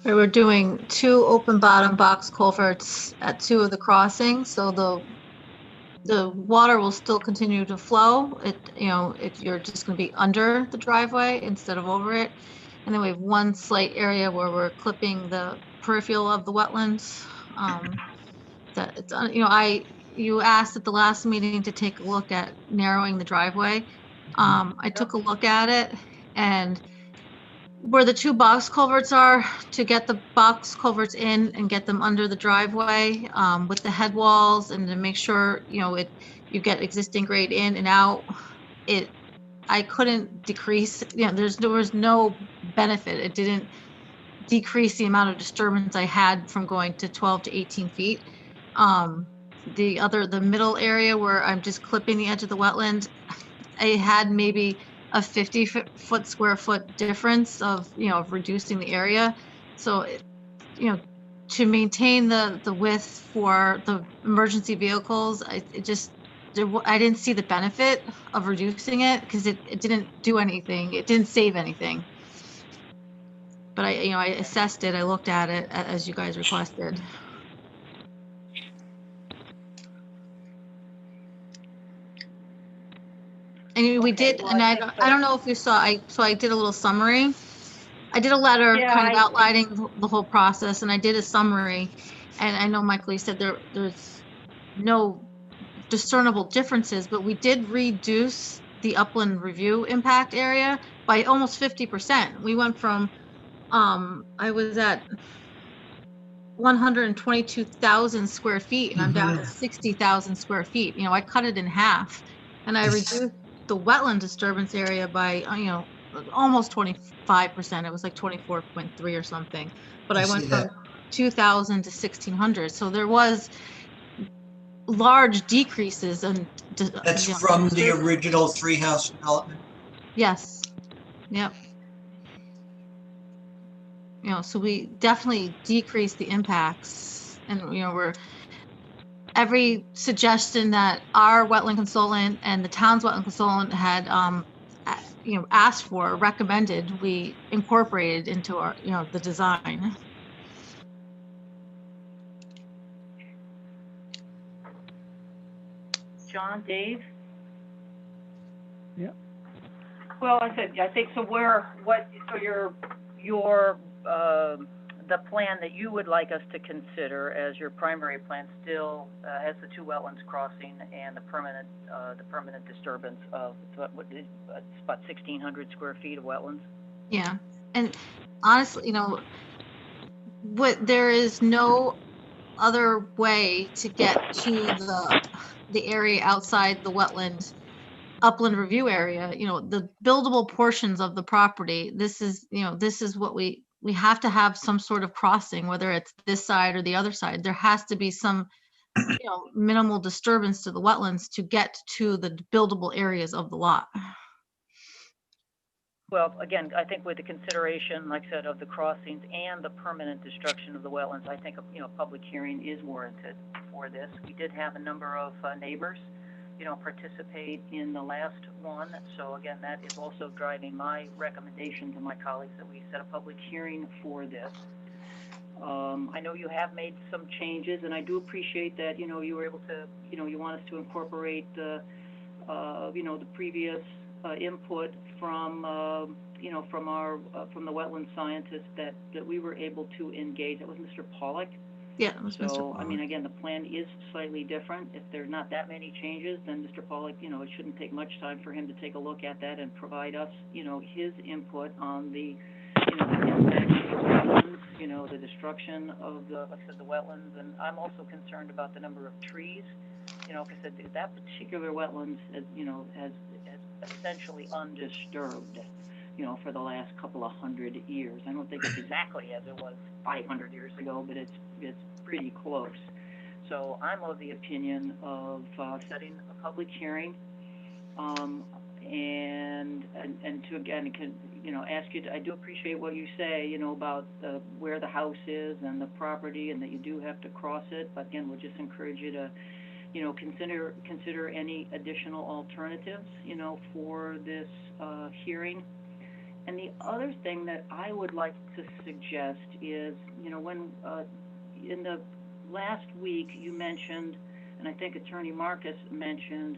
We were doing 2 open bottom box culverts at 2 of the crossings, so the water will still continue to flow. You're just going to be under the driveway instead of over it. And then we have one slight area where we're clipping the peripheral of the wetlands. You asked at the last meeting to take a look at narrowing the driveway. I took a look at it, and where the 2 box culverts are, to get the box culverts in and get them under the driveway with the head walls, and to make sure you get existing grade in and out. I couldn't decrease. There was no benefit. It didn't decrease the amount of disturbance I had from going to 12 to 18 feet. The middle area where I'm just clipping the edge of the wetland, I had maybe a 50 square foot difference of reducing the area. So to maintain the width for the emergency vehicles, I didn't see the benefit of reducing it because it didn't do anything. It didn't save anything. But I assessed it. I looked at it as you guys requested. And we did, and I don't know if you saw, I did a little summary. I did a letter kind of outlining the whole process, and I did a summary. And I know, Michael, you said there's no discernible differences, but we did reduce the upland review impact area by almost 50%. We went from, I was at 122,000 square feet, and I'm down to 60,000 square feet. I cut it in half, and I reduced the wetland disturbance area by, almost 25%. It was like 24.3 or something, but I went from 2,000 to 1,600. So there was large decreases. And that's from the original 3-house development? Yes. Yep. So we definitely decreased the impacts, and every suggestion that our wetland consultant and the town's wetland consultant had asked for, recommended, we incorporated into our the design. John, Dave? Yeah. Well, I think so. The plan that you would like us to consider as your primary plan still has the 2 wetlands crossing and the permanent disturbance of about 1,600 square feet of wetlands. Yeah, and honestly, there is no other way to get to the area outside the wetland upland review area, the buildable portions of the property. This is what we have to have some sort of crossing, whether it's this side or the other side. There has to be some, minimal disturbance to the wetlands to get to the buildable areas of the lot. Well, again, I think with the consideration, like I said, of the crossings and the permanent destruction of the wetlands, I think a public hearing is warranted for this. We did have a number of neighbors, participate in the last one. So again, that is also driving my recommendation to my colleagues that we set a public hearing for this. I know you have made some changes, and I do appreciate that, you were able to, you want us to incorporate the, the previous input from, from the wetland scientist that we were able to engage. That was Mr. Pollack. Yeah, it was Mr. So, Pollack. I mean, again, the plan is slightly different. If there's not that many changes, then Mr. Pollack, it shouldn't take much time for him to take a look at that and provide us, his input on the, the impact of the wetlands, the destruction of the, like I said, the wetlands. And I'm also concerned about the number of trees, because that particular wetlands, has essentially undisturbed, for the last couple of 100 years. I don't think it's exactly as it was 500 years ago, but it's pretty close. So I'm of the opinion of setting a public hearing, and to again, ask you to, I do appreciate what you say, about where the house is and the property, and that you do have to cross it. But again, we'll just encourage you to, consider any additional alternatives, for this hearing. And the other thing that I would like to suggest is, when in the last week you mentioned, and I think Attorney Marcus mentioned,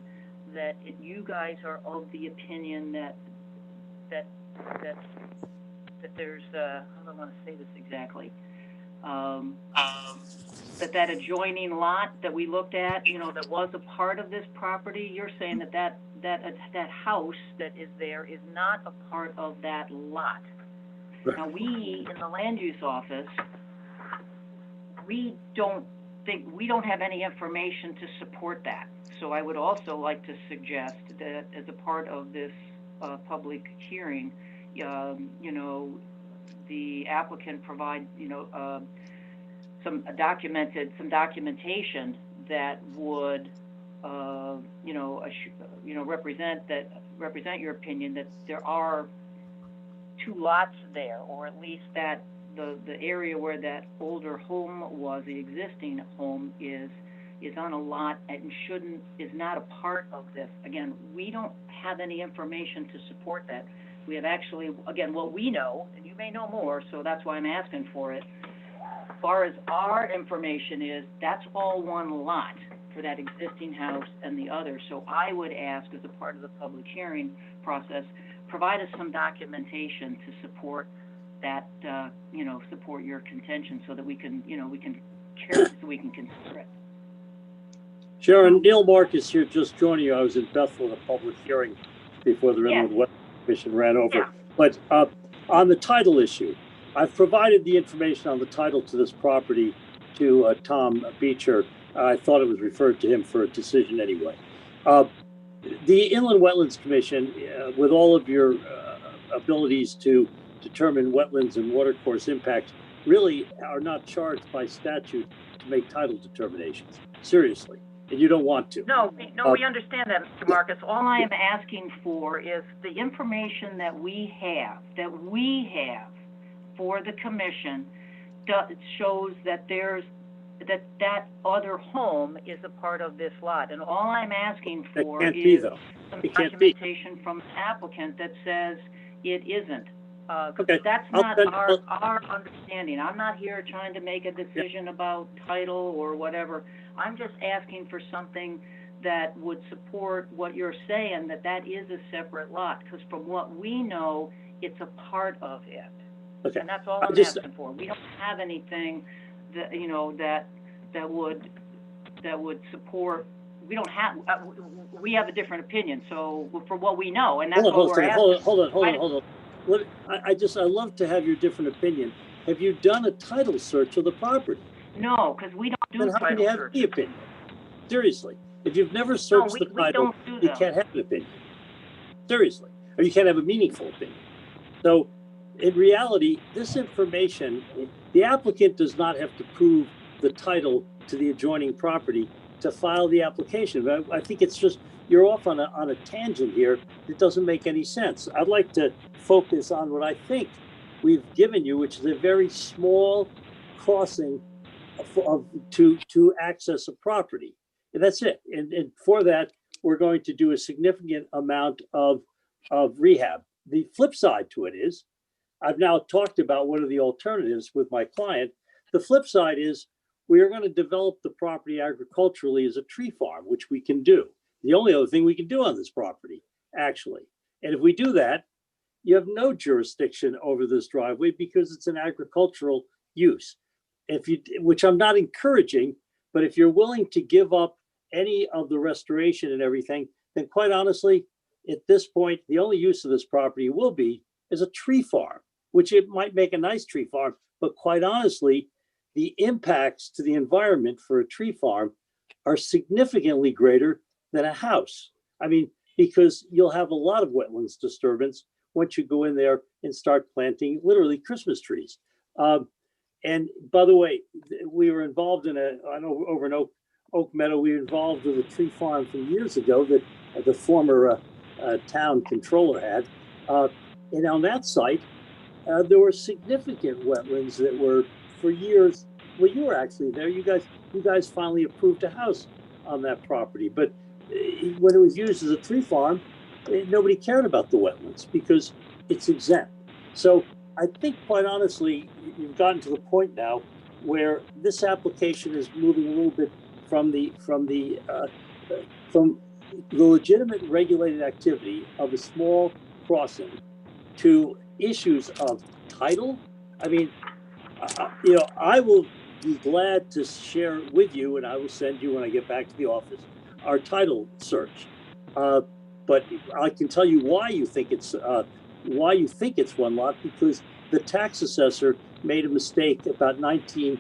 that you guys are of the opinion that there's, how do I want to say this exactly? That adjoining lot that we looked at, that was a part of this property, you're saying that house that is there is not a part of that lot. Now, we in the land use office, we don't have any information to support that. So I would also like to suggest that as a part of this public hearing, the applicant provide, some documentation that would, represent your opinion that there are two lots there, or at least that the area where that older home was, the existing home is on a lot and is not a part of this. Again, we don't have any information to support that. We have actually, again, what we know, and you may know more, so that's why I'm asking for it. As far as our information is, that's all one lot for that existing house and the other. So I would ask, as a part of the public hearing process, provide us some documentation to support that, support your contention, so that we can consider it. Sharon, Neil Marcus here, just joining you. I was in Bethel at a public hearing before the Inland Wetlands Commission ran over. Yeah. But on the title issue, I've provided the information on the title to this property to Tom Beecher. I thought it was referred to him for a decision anyway. The Inland Wetlands Commission, with all of your abilities to determine wetlands and watercourse impacts, really are not charged by statute to make title determinations. Seriously. And you don't want to. No, we understand that, Mr. Marcus. All I am asking for is the information that we have for the commission shows that that other home is a part of this lot. And all I'm asking for is some documentation from the applicant that says it isn't. Okay. That's not our understanding. I'm not here trying to make a decision about title or whatever. I'm just asking for something that would support what you're saying, that is a separate lot, because from what we know, it's a part of it. Okay. And that's all I'm asking for. We don't have anything that, that would support. We don't have, we have a different opinion. So for what we know, and that's what we're asking. Hold on. I love to have your different opinion, have you done a title search of the property? No, because we don't do Then how can you title have any searches. opinion? Seriously, if you've never No, searched the we title, don't do you them. can't have an opinion. Seriously, or you can't have a meaningful opinion. So in reality, this information, the applicant does not have to prove the title to the adjoining property to file the application. But I think it's just, you're off on a tangent here that doesn't make any sense. I'd like to focus on what I think we've given you, which is a very small crossing to access a property. And that's it. And for that, we're going to do a significant amount of rehab. The flip side to it is, I've now talked about what are the alternatives with my client. The flip side is we are going to develop the property agriculturally as a tree farm, which we can do. The only other thing we can do on this property, actually. And if we do that, you have no jurisdiction over this driveway because it's an agricultural use. Which I'm not encouraging, but if you're willing to give up any of the restoration and everything, then quite honestly, at this point, the only use of this property will be as a tree farm, which it might make a nice tree farm, but quite honestly, the impacts to the environment for a tree farm are significantly greater than a house. I mean, because you'll have a lot of wetlands disturbance once you go in there and start planting literally Christmas trees. And by the way, we were involved in I know over in Oak Meadow, we were involved with a tree farm from years ago that the former town controller had. And on that site, there were significant wetlands that were for years. Well, you were actually there. You guys finally approved a house on that property. But when it was used as a tree farm, nobody cared about the wetlands because it's exempt. So I think, quite honestly, you've gotten to the point now where this application is moving a little bit from the legitimate regulated activity of a small crossing to issues of title. I mean, I will be glad to share with you, and I will send you when I get back to the office, our title search. But I can tell you why you think it's one lot, because the tax assessor made a mistake about in the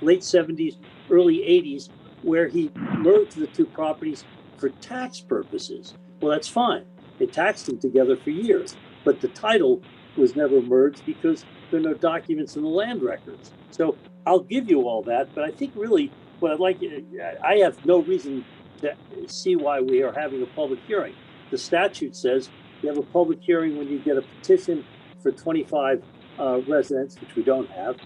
late 70s, early 80s, where he merged the two properties for tax purposes. Well, that's fine. They taxed them together for years, but the title was never merged because there are no documents in the land records. So I'll give you all that, but I think really what I'd like, I have no reason to see why we are having a public hearing. The statute says you have a public hearing when you get a petition for 25 residents, which we don't have,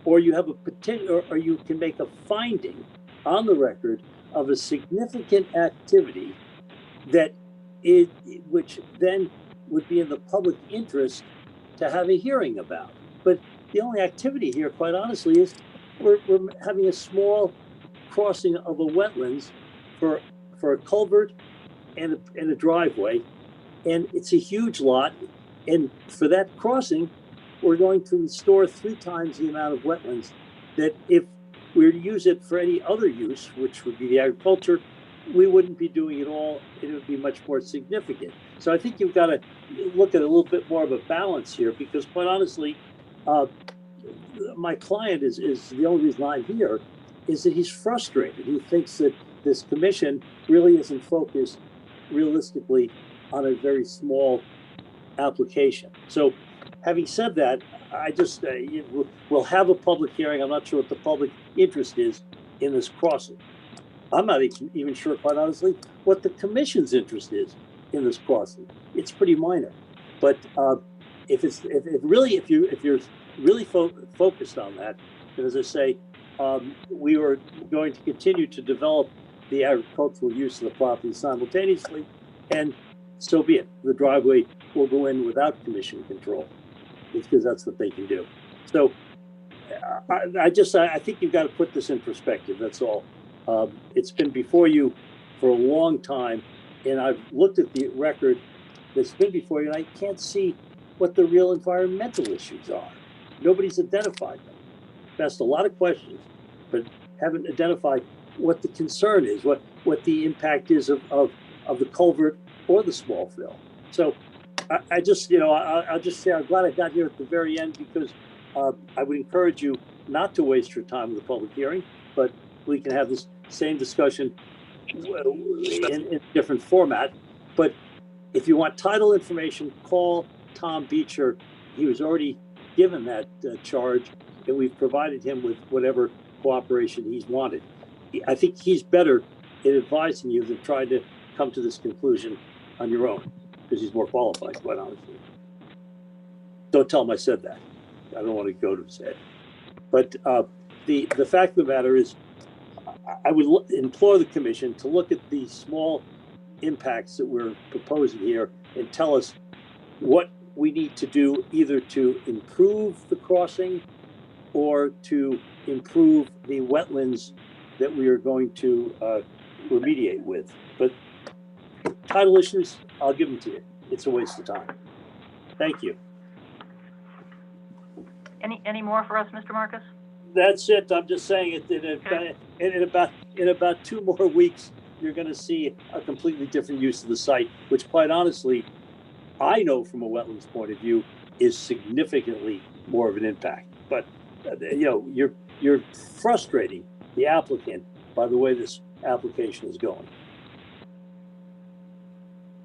or you have a petition, or you can make a finding on the record of a significant activity which then would be in the public interest to have a hearing about. But the only activity here, quite honestly, is we're having a small crossing of a wetlands for a culvert and a driveway, and it's a huge lot. And for that crossing, we're going to restore 3 times the amount of wetlands that if we were to use it for any other use, which would be the agriculture, we wouldn't be doing it all. It would be much more significant. So I think you've got to look at a little bit more of a balance here, because quite honestly, my client is the only reason I'm here is that he's frustrated. He thinks that this commission really isn't focused realistically on a very small application. So having said that, I just, we'll have a public hearing. I'm not sure what the public interest is in this crossing. I'm not even sure, quite honestly, what the commission's interest is in this crossing. It's pretty minor. But if you're really focused on that, then as I say, we are going to continue to develop the agricultural use of the property simultaneously, and so be it. The driveway will go in without commission control, because that's what they can do. So I think you've got to put this in perspective. That's all. It's been before you for a long time, and I've looked at the record that's been before you, and I can't see what the real environmental issues are. Nobody's identified them. Asked a lot of questions, but haven't identified what the concern is, what the impact is of the culvert or the small fill. So I just, you know, I'll just say I'm glad I got here at the very end because I would encourage you not to waste your time with the public hearing, but we can have this same discussion in a different format. But if you want title information, call Tom Beecher. He was already given that charge, and we've provided him with whatever cooperation he's wanted. I think he's better in advising you than trying to come to this conclusion on your own, because he's more qualified, quite honestly. Don't tell him I said that. I don't want to go to his head. But the fact of the matter is, I would implore the commission to look at the small impacts that we're proposing here and tell us what we need to do either to improve the crossing or to improve the wetlands that we are going to remediate with. But title issues, I'll give them to you. It's a waste of time. Thank you. Any more for us, Mr. Marcus? That's it. I'm just saying it. In about 2 more weeks, you're going to see a completely different use of the site, which, quite honestly, I know from a wetlands point of view is significantly more of an impact. But you know, you're frustrating the applicant by the way this application is going.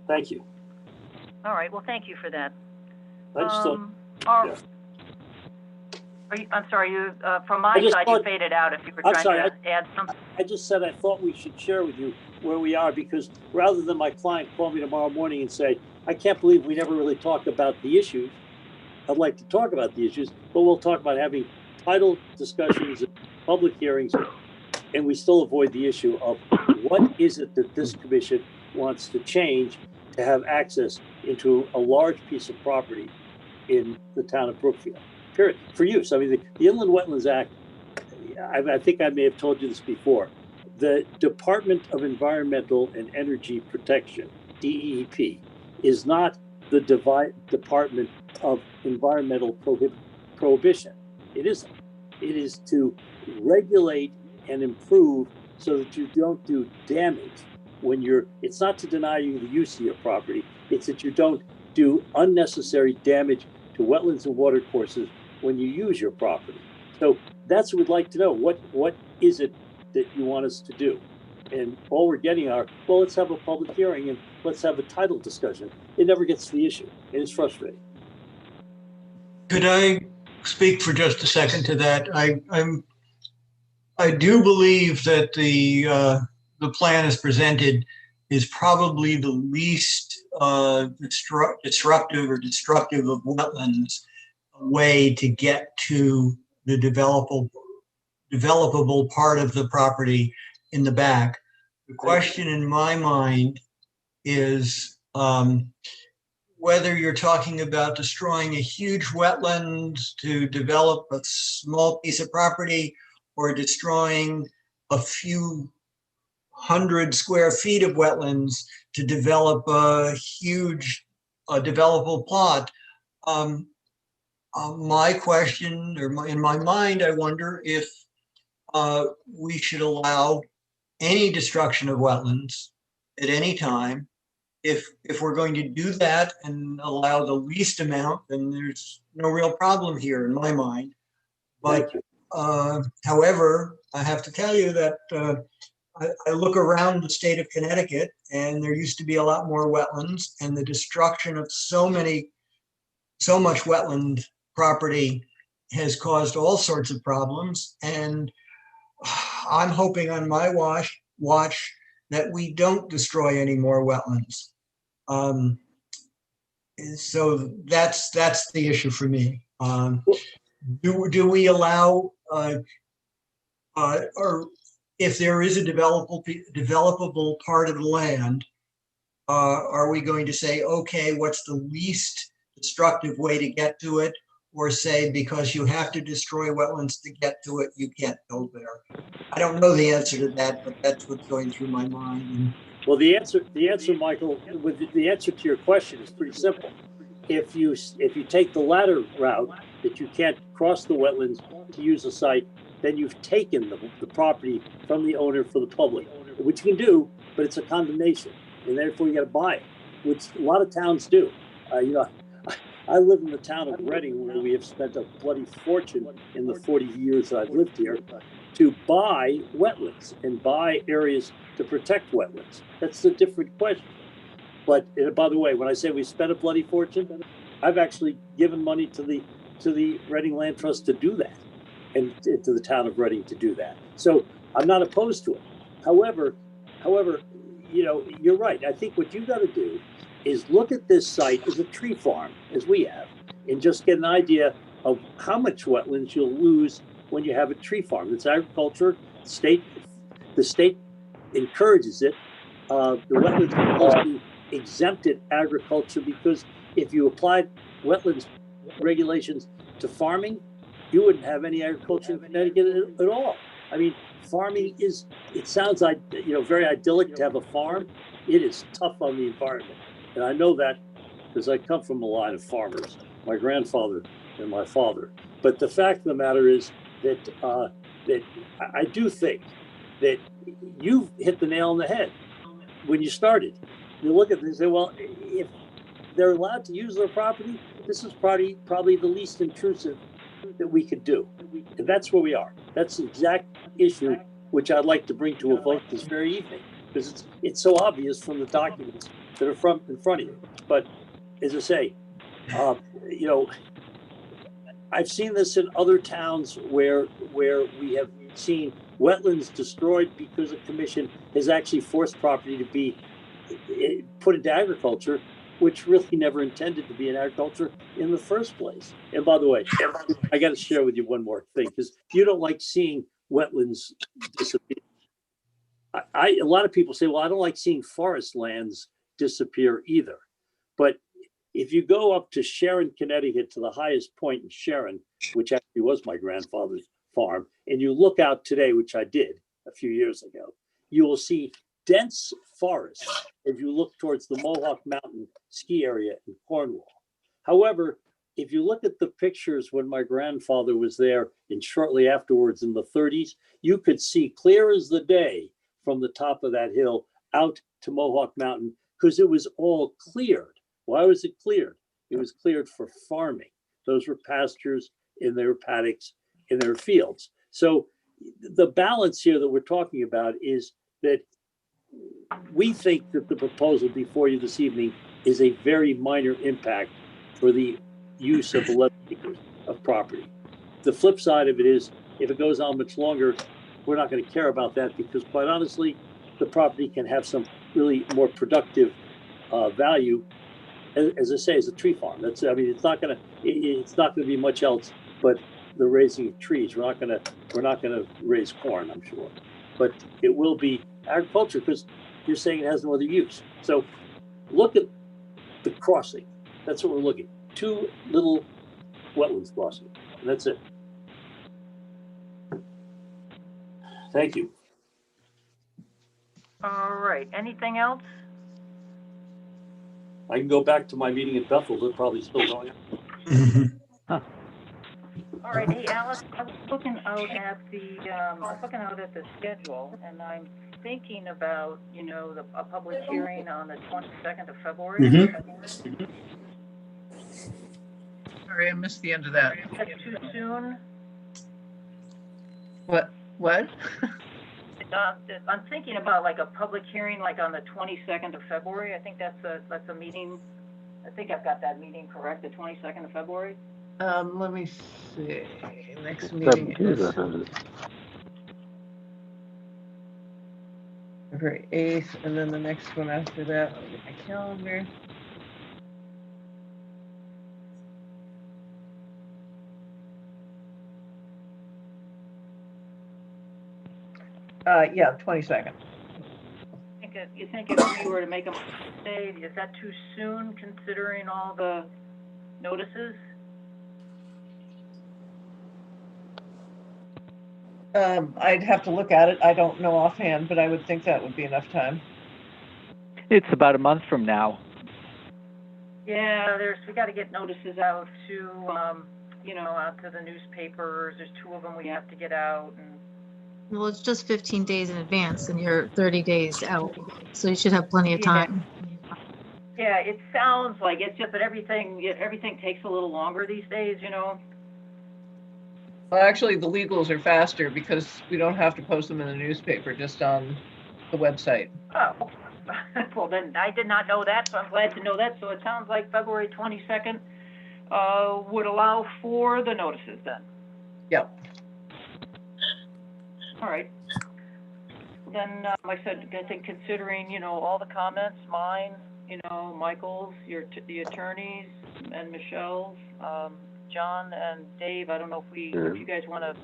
Thank you. All right, well, thank you for that. I just thought, yeah. I'm sorry, you, from my side, you faded out if you were trying to add something. I just said I thought we should share with you where we are, because rather than my client call me tomorrow morning and say, I can't believe we never really talked about the issues. I'd like to talk about the issues, but we'll talk about having title discussions, public hearings, and we still avoid the issue of what is it that this commission wants to change to have access into a large piece of property in the town of Brookfield, period, for use. I mean, the Inland Wetlands Act, I think I may have told you this before, the Department of Environmental and Energy Protection, DEP, is not the Department of Environmental Prohibition. It isn't. It is to regulate and improve so that you don't do damage when you're, it's not to deny you the use of your property, it's that you don't do unnecessary damage to wetlands and water courses when you use your property. So that's what we'd like to know. What is it that you want us to do? And all we're getting are, well, let's have a public hearing and let's have a title discussion. It never gets to the issue. It is frustrating. Could I speak for just a second to that? I do believe that the plan as presented is probably the least disruptive or destructive of wetlands way to get to the developable part of the property in the back. The question in my mind is whether you're talking about destroying a huge wetland to develop a small piece of property or destroying a few 100 square feet of wetlands to develop a huge developable plot. My question, or in my mind, I wonder if we should allow any destruction of wetlands at any time. If we're going to do that and allow the least amount, then there's no real problem here in my mind. But however, I have to tell you that I look around the state of Connecticut, and there used to be a lot more wetlands, and the destruction of so much wetland property has caused all sorts of problems. And I'm hoping on my watch that we don't destroy any more wetlands. So that's the issue for me. Do we allow, or if there is a developable part of the land, are we going to say, okay, what's the least destructive way to get to it? Or say, because you have to destroy wetlands to get to it, you can't build there? I don't know the answer to that, but that's what's going through my mind. Well, the answer, Michael, the answer to your question is pretty simple. If you take the latter route, that you can't cross the wetlands to use the site, then you've taken the property from the owner for the public, which you can do, but it's a condemnation, and therefore you got to buy it, which a lot of towns do. You know, I live in the town of Reading, where we have spent a bloody fortune in the 40 years that I've lived here to buy wetlands and buy areas to protect wetlands. That's a different question. But by the way, when I say we spent a bloody fortune, I've actually given money to the Reading Land Trust to do that, and to the town of Reading to do that. So I'm not opposed to it. However, you know, you're right. I think what you've got to do is look at this site as a tree farm, as we have, and just get an idea of how much wetlands you'll lose when you have a tree farm. It's agriculture. The state encourages it. The wetlands are supposed to be exempted agriculture, because if you applied wetlands regulations to farming, you wouldn't have any agriculture in Connecticut at all. I mean, farming is, it sounds like, you know, very idyllic to have a farm. It is tough on the environment. And I know that because I come from a line of farmers, my grandfather and my father. But the fact of the matter is that, that I do think that you've hit the nail on the head when you started. You look at this and say, well, if they're allowed to use their property, this is probably the least intrusive that we could do. And that's where we are. That's the exact issue which I'd like to bring to a vote this very evening, because it's so obvious from the documents that are in front of you. But as I say, you know, I've seen this in other towns where we have seen wetlands destroyed because the commission has actually forced property to be put into agriculture, which really never intended to be in agriculture in the first place. And by the way, I got to share with you one more thing, because you don't like seeing wetlands disappear. A lot of people say, well, I don't like seeing forest lands disappear either. But if you go up to Sharon, Connecticut, to the highest point in Sharon, which actually was my grandfather's farm, and you look out today, which I did a few years ago, you will see dense forests if you look towards the Mohawk Mountain ski area in Cornwall. However, if you look at the pictures when my grandfather was there and shortly afterwards in the 30s, you could see clear as the day from the top of that hill out to Mohawk Mountain, because it was all cleared. Why was it cleared? It was cleared for farming. Those were pastures, and there were paddocks, and there were fields. So the balance here that we're talking about is that we think that the proposal before you this evening is a very minor impact for the use of 11 acres of property. The flip side of it is, if it goes on much longer, we're not going to care about that, because quite honestly, the property can have some really more productive value, as I say, as a tree farm. That's, I mean, it's not going to be much else but the raising of trees. We're not going to raise corn, I'm sure, but it will be agriculture, because you're saying it has no other use. So look at the crossing. That's what we're looking at. 2 little wetlands crossing, and that's it. Thank you. All right, anything else? I can go back to my meeting in Bethel. They're probably still going on. All right, hey, Alice, I was looking out at the schedule, and I'm thinking about, you know, a public hearing on the 22nd of February. Sorry, I missed the end of that. Is that too soon? What? I'm thinking about like a public hearing, like on the 22nd of February. I think that's a meeting. I think I've got that meeting correct, the 22nd of February. Let me see. Next meeting is February 8th, and then the next one after that. I'll get my calendar. Yeah, 22nd. You think if we were to make a mistake, is that too soon considering all the notices? I'd have to look at it. I don't know offhand, but I would think that would be enough time. It's about a month from now. Yeah, we got to get notices out to, you know, out to the newspapers. There's 2 of them we have to get out. And Well, it's just 15 days in advance and you're 30 days out. So you should have plenty of time. Yeah, it sounds like it's just that everything takes a little longer these days, you know? Well, actually, the legals are faster because we don't have to post them in the newspaper, just on the website. Oh, well then, I did not know that, so I'm glad to know that. So it sounds like February 22nd would allow for the notices then. Yep. All right. Then, I said, I think considering, you know, all the comments, mine, you know, Michael's, the attorneys, and Michelle's, John and Dave, I don't know if you guys want to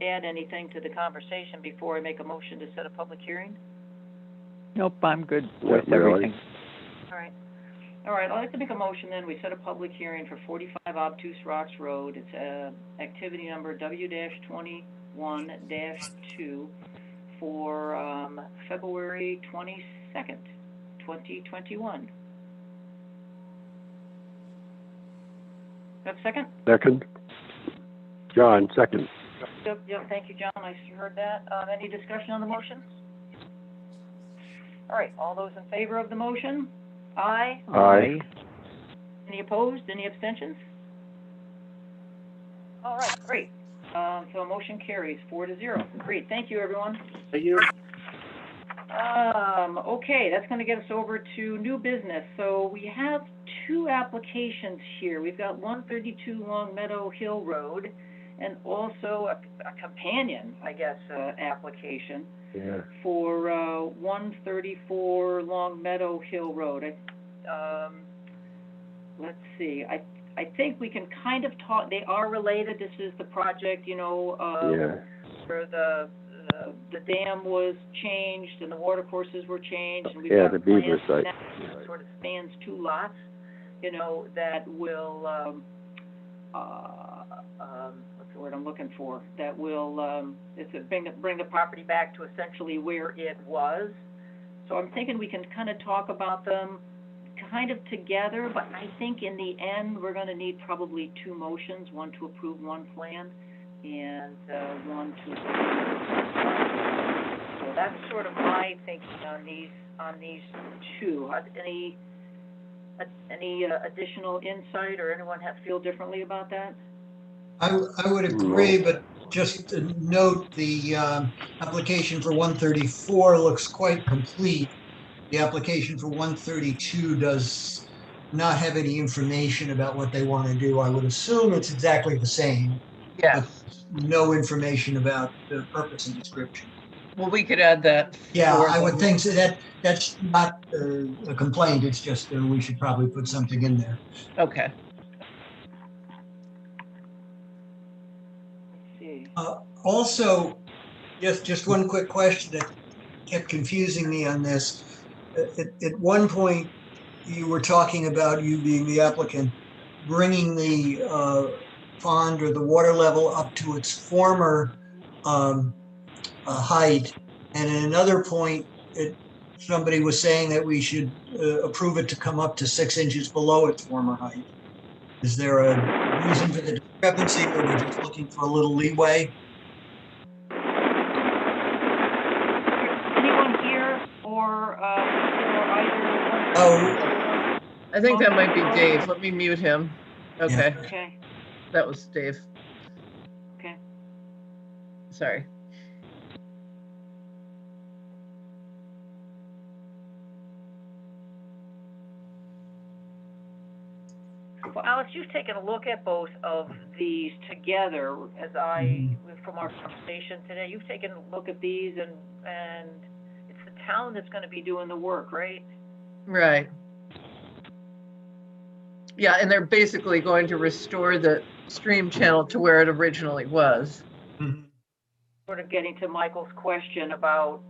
add anything to the conversation before I make a motion to set a public hearing? Nope, I'm good Not with everything. All right, I'd like to make a motion then, we set a public hearing for 45 Obtuse Rocks Road. It's activity number W-21-2 for February 22nd, 2021. Have a second? Second. John, second. Yep, thank you, John, I heard that. Any discussion on the motion? All right, all those in favor of the motion? Aye. Aye. Any opposed? Any abstentions? All right, great. So motion carries 4-0. Great, thank you, everyone. Thank you. Okay, that's gonna get us over to new business. So we have two applications here. We've got 132 Long Meadow Hill Road and also a companion, I guess, application for 134 Long Meadow Hill Road. Let's see, I think we can kind of talk, they are related. This is the project, you know, where the dam was changed and the water courses were changed. And we've got the beaver plans site. that sort of spans two lots, you know, that will, what's the word I'm looking for? That will, bring the property back to essentially where it was. So I'm thinking we can kind of talk about them kind of together, but I think in the end, we're gonna need probably two motions, one to approve one plan and one to approve. So that's sort of my thinking on these two. Any additional insight, or anyone feel differently about that? I would agree, but just to note, the application for 134 looks quite complete. The application for 132 does not have any information about what they want to do. I would assume it's exactly the same. Yeah. But no information about the purpose and description. Well, we could add that. Yeah, for I would them. think so. That's not a complaint. It's just we should probably put something in there. Okay. Let's see. Also, just one quick question that kept confusing me on this. At one point, you were talking about, you being the applicant, bringing the pond or the water level up to its former height. And at another point, somebody was saying that we should approve it to come up to 6 inches below its former height. Is there a reason for the discrepancy, or we're just looking for a little leeway? Anyone here or either? Oh, I think that might be Dave. Let me mute him. Okay. Yeah. Okay. That was Dave. Okay. Sorry. Well, Alex, you've taken a look at both of these together, as from our conversation today. You've taken a look at these, and it's the town that's going to be doing the work, right? Right. Yeah, and they're basically going to restore the stream channel to where it originally was. Sort of getting to Michael's question about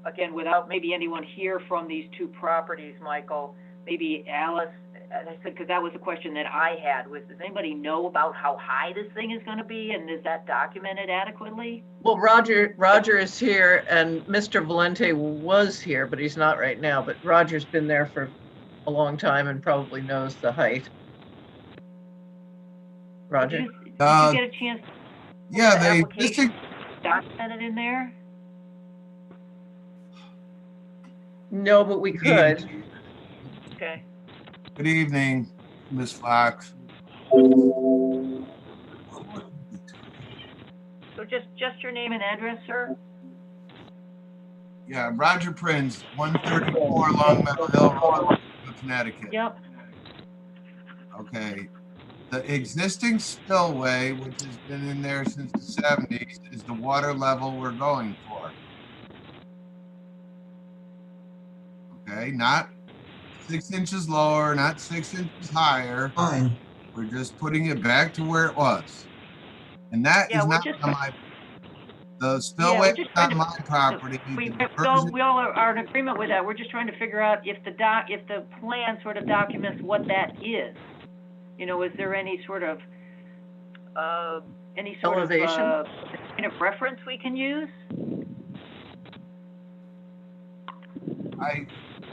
again, without maybe anyone here from these two properties, Michael, maybe Alice, and I said, because that was a question that I had, does anybody know about how high this thing is going to be, and is that documented adequately? Well, Roger is here, and Mr. Valente was here, but he's not right now. But Roger's been there for a long time and probably knows the height. Roger? Did you get a chance? Yeah, they documented in there? No, but we could. Okay. Good evening, Ms. Fox. So just your name and address, sir? Yeah, Roger Prince, 134 Long Meadow Hill Road, Connecticut. Yep. Okay. The existing spillway, which has been in there since the 70s, is the water level we're going for. Okay, not 6 inches lower, not 6 inches higher. Fine. We're just putting it back to where it was. And that Yeah, is we're not just. on my, the Yeah, spillway we're is just trying not to. my property. We The all diversion- we all are in agreement with that. We're just trying to figure out if the plan sort of documents what that is. You know, is there any sort of Elevation? kind of reference we can use?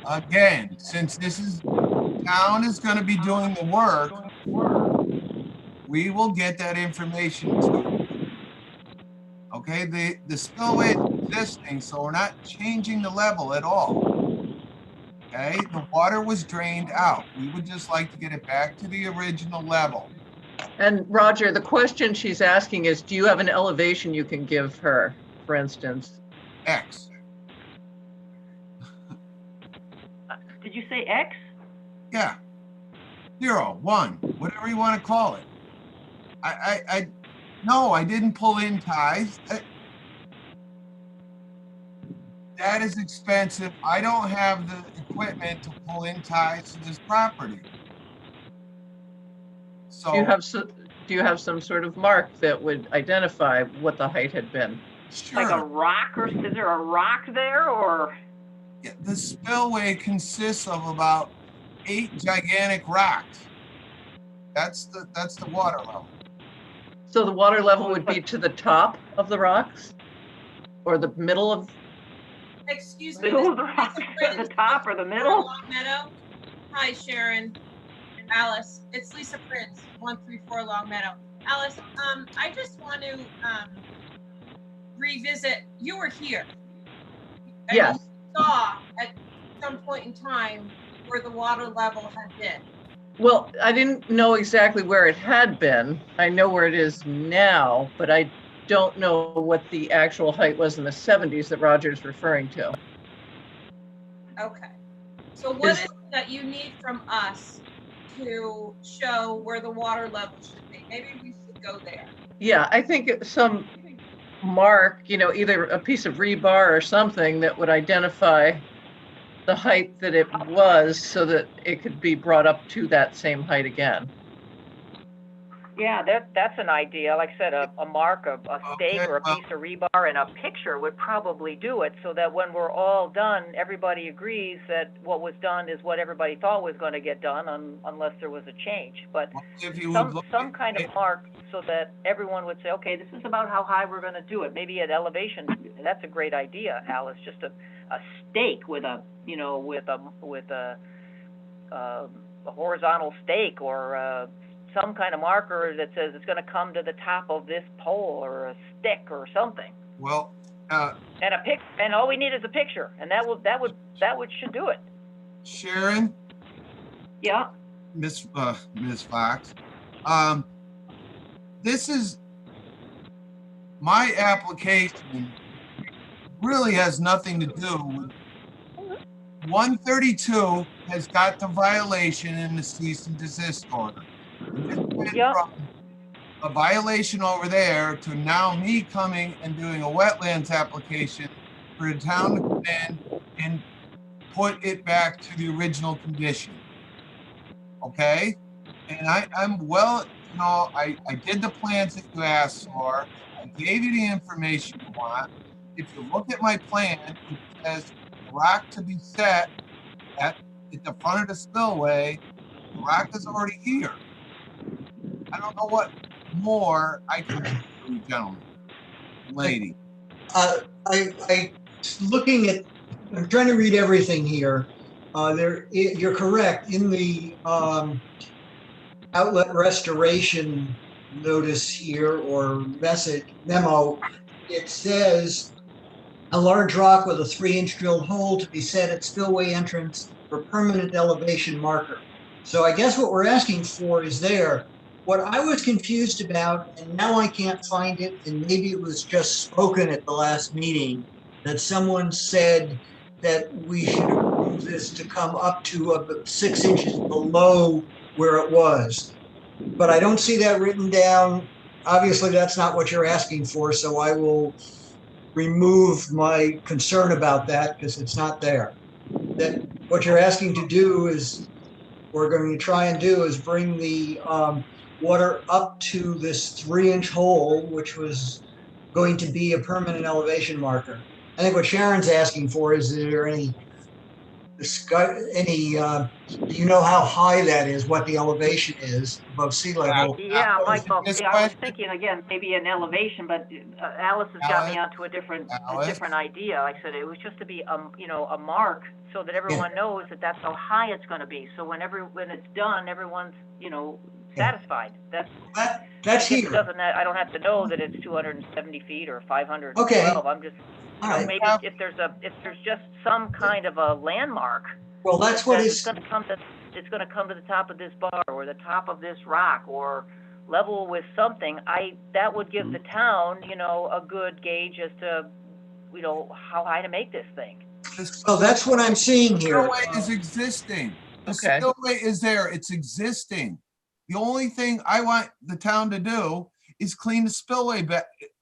Again, since this is, town is gonna be doing the work, we will get that information too. Okay, the spillway is existing, so we're not changing the level at all. Okay, the water was drained out. We would just like to get it back to the original level. And Roger, the question she's asking is, do you have an elevation you can give her, for instance? X. Did you say X? Yeah. 0, 1, whatever you want to call it. No, I didn't pull in ties. That is expensive. I don't have the equipment to pull in ties to this property. So do you have some sort of mark that would identify what the height had been? Sure. Like a rock, or is there a rock there, or? Yeah, the spillway consists of about 8 gigantic rocks. That's the water level. So the water level would be to the top of the rocks, or the middle of? Excuse me. Middle of the rock, the top or the middle? Long Meadow. Hi, Sharon. Alice, it's Lisa Prince, 134 Long Meadow. Alice, I just want to revisit. You were here. And yes. You saw at some point in time where the water level had been. Well, I didn't know exactly where it had been. I know where it is now, but I don't know what the actual height was in the 70s that Roger's referring to. Okay. So what is it that you need from us to show where the water level should be? Maybe we should go there. Yeah, I think some mark, either a piece of rebar or something that would identify the height that it was so that it could be brought up to that same height again. Yeah, that's an idea. Like I said, a mark, a stake, or a piece of rebar, and a picture would probably do it, so that when we're all done, everybody agrees that what was done is what everybody thought was going to get done, unless there was a change. But some kind of mark, so that everyone would say, okay, this is about how high we're going to do it. Maybe at elevation. That's a great idea, Alice. Just a stake with a horizontal stake, or some kind of marker that says it's going to come to the top of this pole, or a stick or something. Well, and all we need is a picture, and that should do it. Sharon? Yeah. Miss Fox. This is my application really has nothing to do with 132 has got the violation in the cease and desist order. Yep. From a violation over there to now me coming and doing a wetlands application for the town to come in and put it back to the original condition. Okay? And I'm well, I did the plans that you asked for. I gave you the information you want. If you look at my plan, it says the rock to be set at the front of the spillway. The rock is already here. I don't know what more I can do for you, gentlemen, lady. I'm trying to read everything here. You're correct. In the outlet restoration notice here, or memo, it says a large rock with a 3-inch drilled hole to be set at spillway entrance for permanent elevation marker. So I guess what we're asking for is there. What I was confused about, and now I can't find it, and maybe it was just spoken at the last meeting, that someone said that we should approve this to come up to 6 inches below where it was. But I don't see that written down. Obviously, that's not what you're asking for, so I will remove my concern about that because it's not there. That what you're asking to do is, we're going to try and do is bring the water up to this 3-inch hole, which was going to be a permanent elevation marker. I think what Sharon's asking for is there any, do you know how high that is, what the elevation is above sea level? Yeah, Was it Michael, this yeah, I was question? thinking again, maybe an elevation, but Alice has got me onto a different idea. Like I said, it was just to be, you know, a mark so that everyone knows that that's how high it's gonna be. So when it's done, everyone's, you know, satisfied. That's here. It doesn't, I don't have to know that it's 270 feet or 512. Okay. I'm just, you know, All right. maybe if there's just some kind of a landmark. Well, that's what it's gonna come to the top of this bar or the top of this rock or level with something. That would give the town, you know, a good gauge as to, you know, how high to make this thing. So that's what I'm seeing here. The spillway is existing. The Okay. spillway is there. It's existing. The only thing I want the town to do is clean the spillway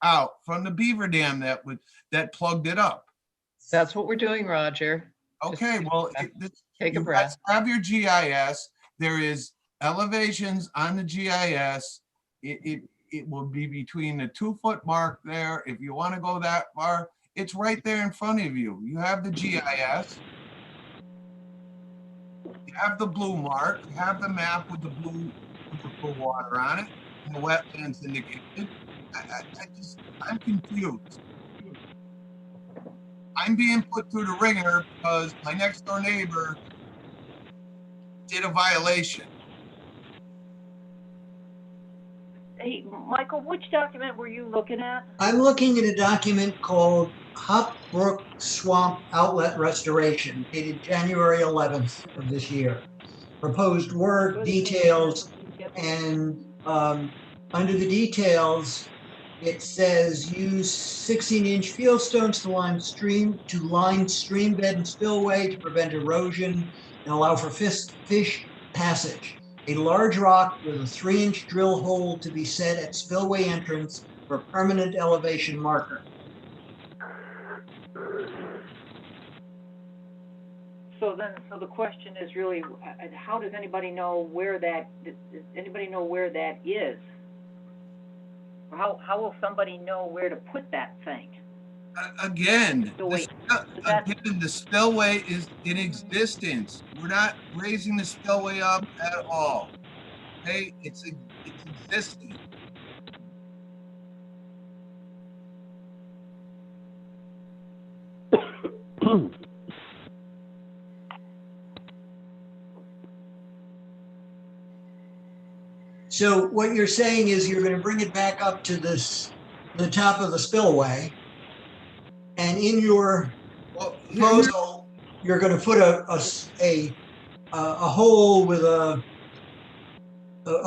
out from the beaver dam that plugged it up. That's what we're doing, Roger. Okay, well, Take a you breath. guys have your GIS. There is elevations on the GIS. It will be between the 2-foot mark there. If you want to go that far, it's right there in front of you. You have the GIS. You have the blue mark. You have the map with the blue water on it and the wetlands indicated. I'm confused. I'm being put through the ringer because my next door neighbor did a violation. Hey, Michael, which document were you looking at? I'm looking at a document called Hop Brook Swamp Outlet Restoration, dated January 11th of this year. Proposed work, details, and under the details, it says use 16-inch fieldstones to line stream bed and spillway to prevent erosion and allow for fish passage. A large rock with a 3-inch drill hole to be set at spillway entrance for permanent elevation marker. So the question is really, how does anybody know where that is? How will somebody know where to put that thing? Again, the spillway is in existence. We're not raising the spillway up at all. Okay, it's existing. So what you're saying is you're going to bring it back up to the top of the spillway, and in your proposal, you're going to put a hole with a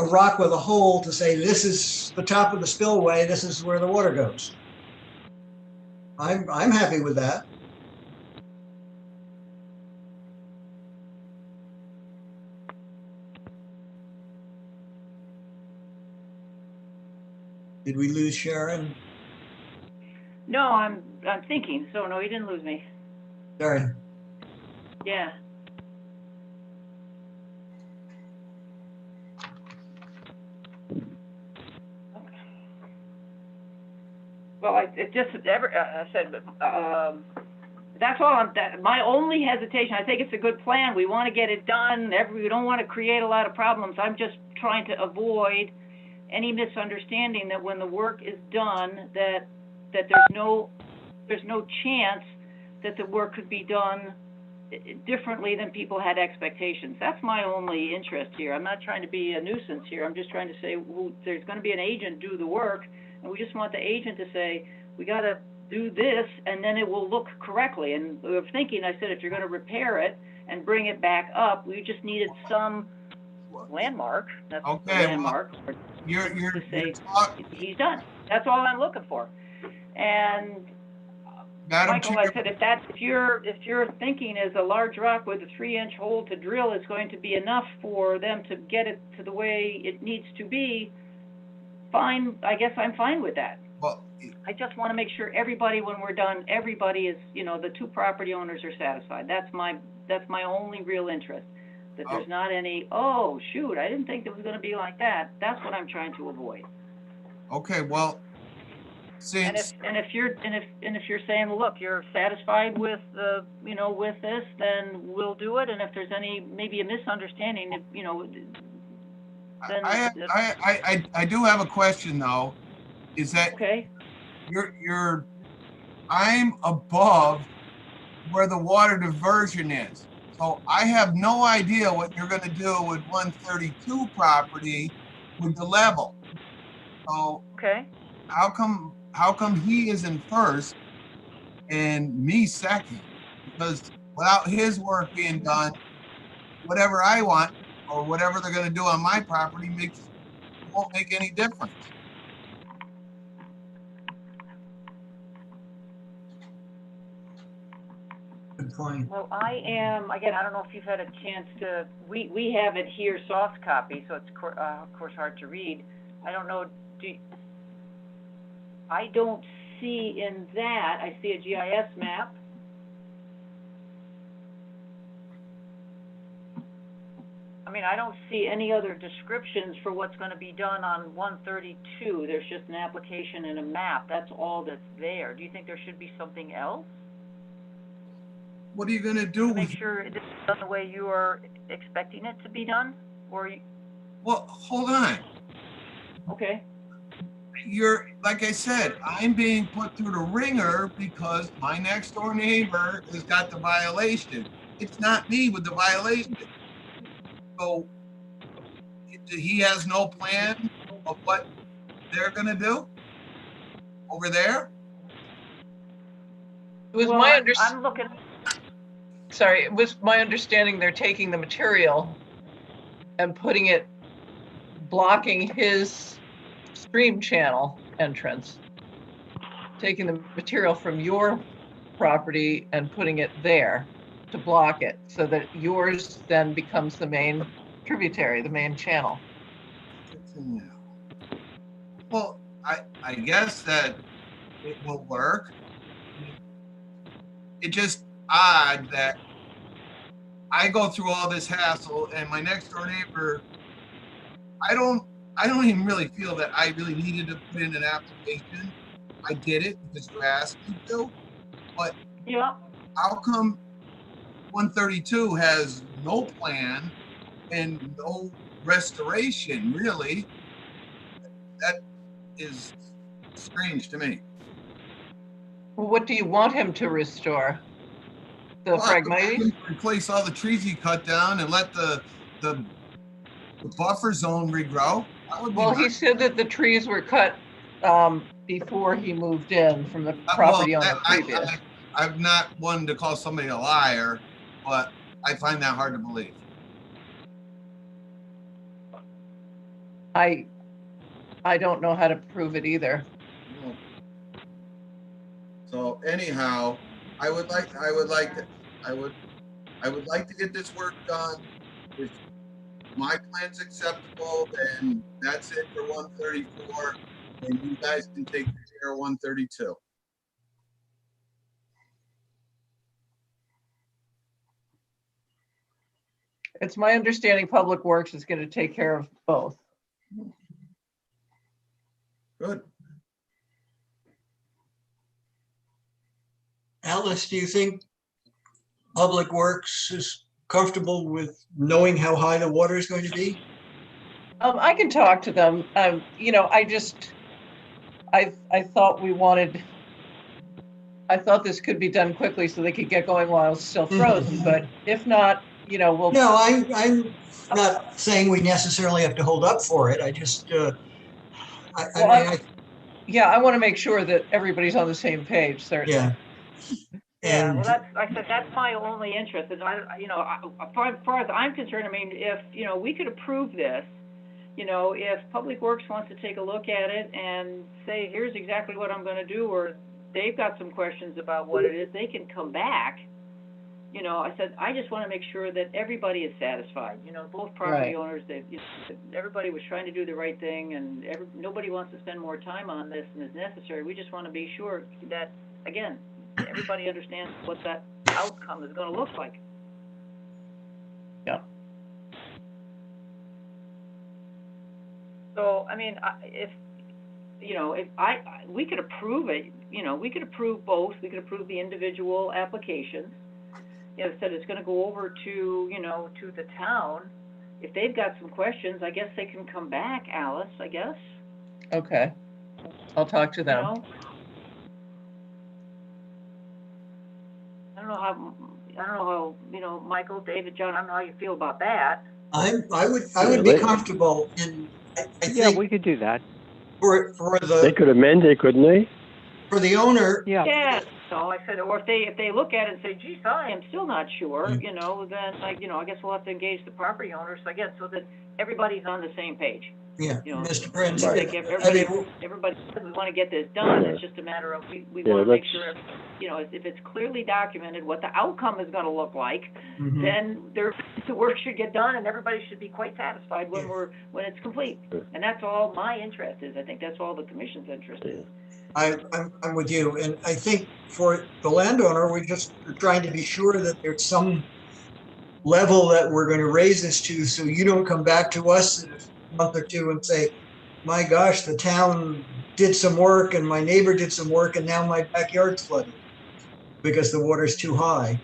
rock with a hole to say this is the top of the spillway. This is where the water goes. I'm happy with that. Did we lose Sharon? No, I'm thinking. So no, you didn't lose me. Sorry. Yeah. Well, I said, that's all. My only hesitation. I think it's a good plan. We want to get it done. We don't want to create a lot of problems. I'm just trying to avoid any misunderstanding that when the work is done, that there's no chance that the work could be done differently than people had expectations. That's my only interest here. I'm not trying to be a nuisance here. I'm just trying to say, well, there's going to be an agent do the work, and we just want the agent to say, we got to do this, and then it will look correctly. And we were thinking, I said, if you're going to repair it and bring it back up. We just needed some landmark, that's the Okay, landmark, You're to say talk- he's done. That's all I'm looking for. And Madam Michael, Chair, I said, if your thinking is a large rock with a 3-inch hole to drill is going to be enough for them to get it to the way it needs to be, fine, I guess I'm fine with that. well, I just want to make sure everybody, when we're done, everybody is, the 2 property owners are satisfied. That's my only real interest. That there's not any, oh, shoot, I didn't think it was going to be like that. That's what I'm trying to avoid. okay, well, And since, if you're saying, look, you're satisfied with with this, then we'll do it. And if there's maybe a misunderstanding, then I do have a question though, is that okay. I'm above where the water diversion is. So I have no idea what you're gonna do with 132 property with the level. So Okay. how come he is in first and me second? Because without his work being done, whatever I want or whatever they're gonna do on my property won't make any difference. Good point. Well, I am, again, I don't know if you've had a chance to, we have it here, soft copy, so it's of course hard to read. I don't know, I don't see in that, I see a GIS map. I mean, I don't see any other descriptions for what's going to be done on 132. There's just an application and a map. That's all that's there. Do you think there should be something else? What are you gonna do To make with? sure this is done the way you are expecting it to be done, or Well, hold on. okay? Like I said, I'm being put through the ringer because my next door neighbor has got the violation. It's not me with the violation. So he has no plan of what they're gonna do over there? It was Well, my I'm looking. Sorry, it was my understanding they're taking the material and putting it, blocking his stream channel entrance. Taking the material from your property and putting it there to block it so that yours then becomes the main tributary, the main channel. Well, I guess that it will work. It's just odd that I go through all this hassle and my next door neighbor, I don't even really feel that I really needed to put in an application. I did it because you asked me to, but yeah, how come 132 has no plan and no restoration, really? That is strange to me. Well, what do you want him to restore? The Phragmites? Replace all the trees he cut down and let the buffer zone regrow. Well, he said that the trees were cut before he moved in from the property owner previous. I'm not one to call somebody a liar, but I find that hard to believe. I don't know how to prove it either. So anyhow, I would like to get this work done. If my plan's acceptable, then that's it for 134, and you guys can take care of 132. It's my understanding Public Works is going to take care of both. Good. Alice, do you think Public Works is comfortable with knowing how high the water is going to be? I can talk to them. I thought this could be done quickly so they could get going while it's still frozen, but if not, we'll. No, I'm not saying we necessarily have to hold up for it. I just, I want to make sure that everybody's on the same page, certainly. Yeah. Yeah, well, And that's my only interest, and as far as I'm concerned, I mean, if, we could approve this, if Public Works wants to take a look at it and say, here's exactly what I'm gonna do, or they've got some questions about what it is, they can come back. I said, I just wanna make sure that everybody is satisfied, both property Right. owners, everybody was trying to do the right thing, and nobody wants to spend more time on this than is necessary. We just wanna be sure that, again, everybody understands what that outcome is gonna look like. Yeah. So, I mean, we could approve it, we could approve both, we could approve the individual applications. Said it's gonna go over to, to the town. If they've got some questions, I guess they can come back, Alice, I guess, Okay. I'll talk to you them. know? I don't know how, Michael, David, John, I don't know how you feel about that. I would be comfortable in, I Yeah, think we could do that. for They could amend it, couldn't they? for the owner, Yeah. Yeah, so I said, or if they look at it and say, geez, I am still not sure, then, I guess we'll have to engage the property owners, again, so that everybody's on the same page. yeah, Mr. Prince, I I think everybody says we want to get this done, it's just a matter of, we want to make sure, if it's clearly documented what the outcome is gonna look like, Mhm. then the work should get done, and everybody should be quite satisfied when it's complete. And that's all my interest is, I think that's all the commission's interest is. I'm with you, and I think for the landowner, we're just trying to be sure that there's some level that we're going to raise this to, so you don't come back to us in a month or two and say, my gosh, the town did some work and my neighbor did some work and now my backyard's flooded because the water's too high.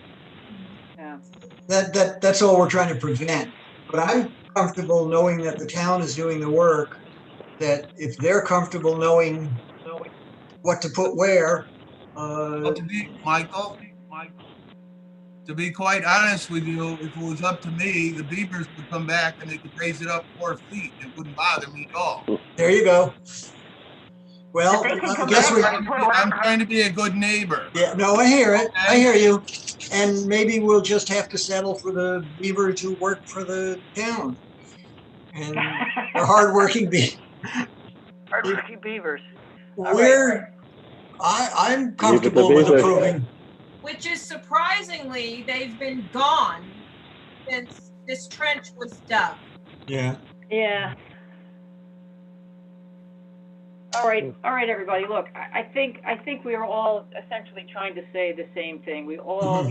Yeah. That's all we're trying to prevent. But I'm comfortable knowing that the town is doing the work, that if they're comfortable knowing what to put where. Well, Michael, to be quite honest with you, if it was up to me, the beavers would come back and they could raise it up 4 feet. It wouldn't bother me at all. There you go. Well, guess what? I'm trying to be a good neighbor. Yeah, no, I hear it. Okay. I hear you. And maybe we'll just have to settle for the beaver to work for the town. And the hardworking beavers. Hardworking beavers. I'm comfortable with approving. Which is surprisingly, they've been gone since this trench was dug. Yeah. Yeah. All right, everybody. Look, I think we are all essentially trying to say the same thing. We all,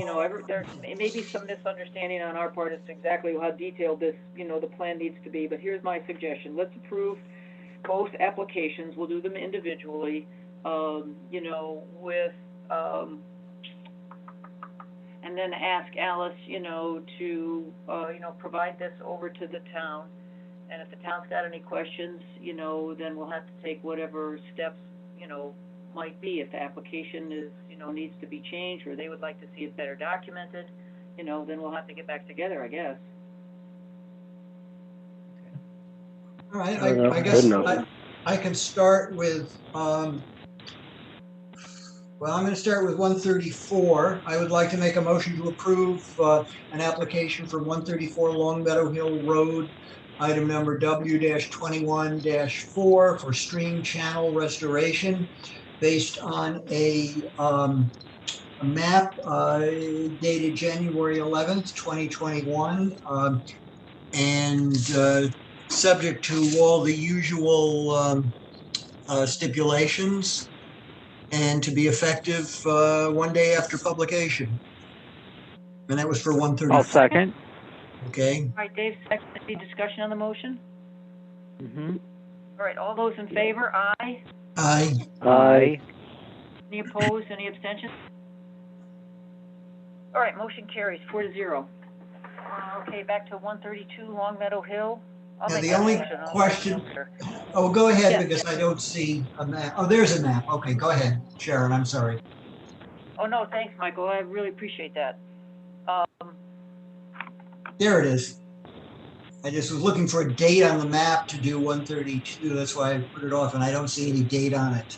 there may be some misunderstanding on our part as to exactly how detailed this, the plan needs to be. But here's my suggestion: let's approve both applications. We'll do them individually, with, and then ask Alice, to, provide this over to the town. And if the town's got any questions, then we'll have to take whatever steps, might be. If the application is, needs to be changed, or they would like to see it better documented, then we'll have to get back together, I guess. All right, I guess I can start with, well, I'm going to start with 134. I would like to make a motion to approve an application for 134 Long Meadow Hill Road, item number W-21-4 for stream channel restoration based on a map dated January 11th, 2021, and subject to all the usual stipulations, and to be effective 1 day after publication. And that was for 134. I'll second. Okay. All right, Dave, second. Any discussion on the motion? Mm-hmm. All right, all those in favor, aye. Aye. Aye. Any opposed, any abstentions? All right, motion carries 4-0. Okay, back to 132 Long Meadow Hill. Now, the only question, oh, go ahead, Yes. because I don't see a map. Oh, there's a map. Okay, go ahead, Sharon, I'm sorry. Oh, no, thanks, Michael. I really appreciate that. There it is. I just was looking for a date on the map to do 132. That's why I put it off, and I don't see any date on it.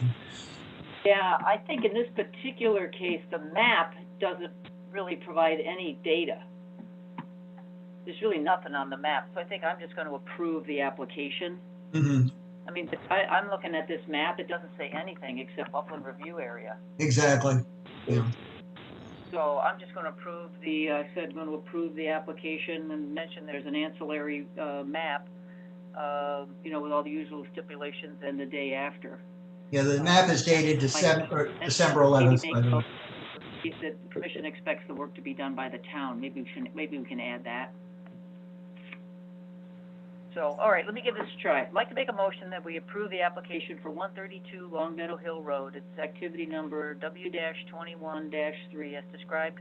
Yeah, I think in this particular case, the map doesn't really provide any data. There's really nothing on the map, so I think I'm just gonna approve the application. Mhm. I mean, I'm looking at this map, it doesn't say anything except upland review area. Exactly. Yeah. So I'm just gonna approve I said I'm gonna approve the application and mention there's an ancillary, map, with all the usual stipulations and the day after. Yeah, the map is dated December 11th, by the way. The commission expects the work to be done by the town, maybe we can add that. So, all right, let me give this a try. I'd like to make a motion that we approve the application for 132 Long Meadow Hill Road. It's activity number W-21-3 as described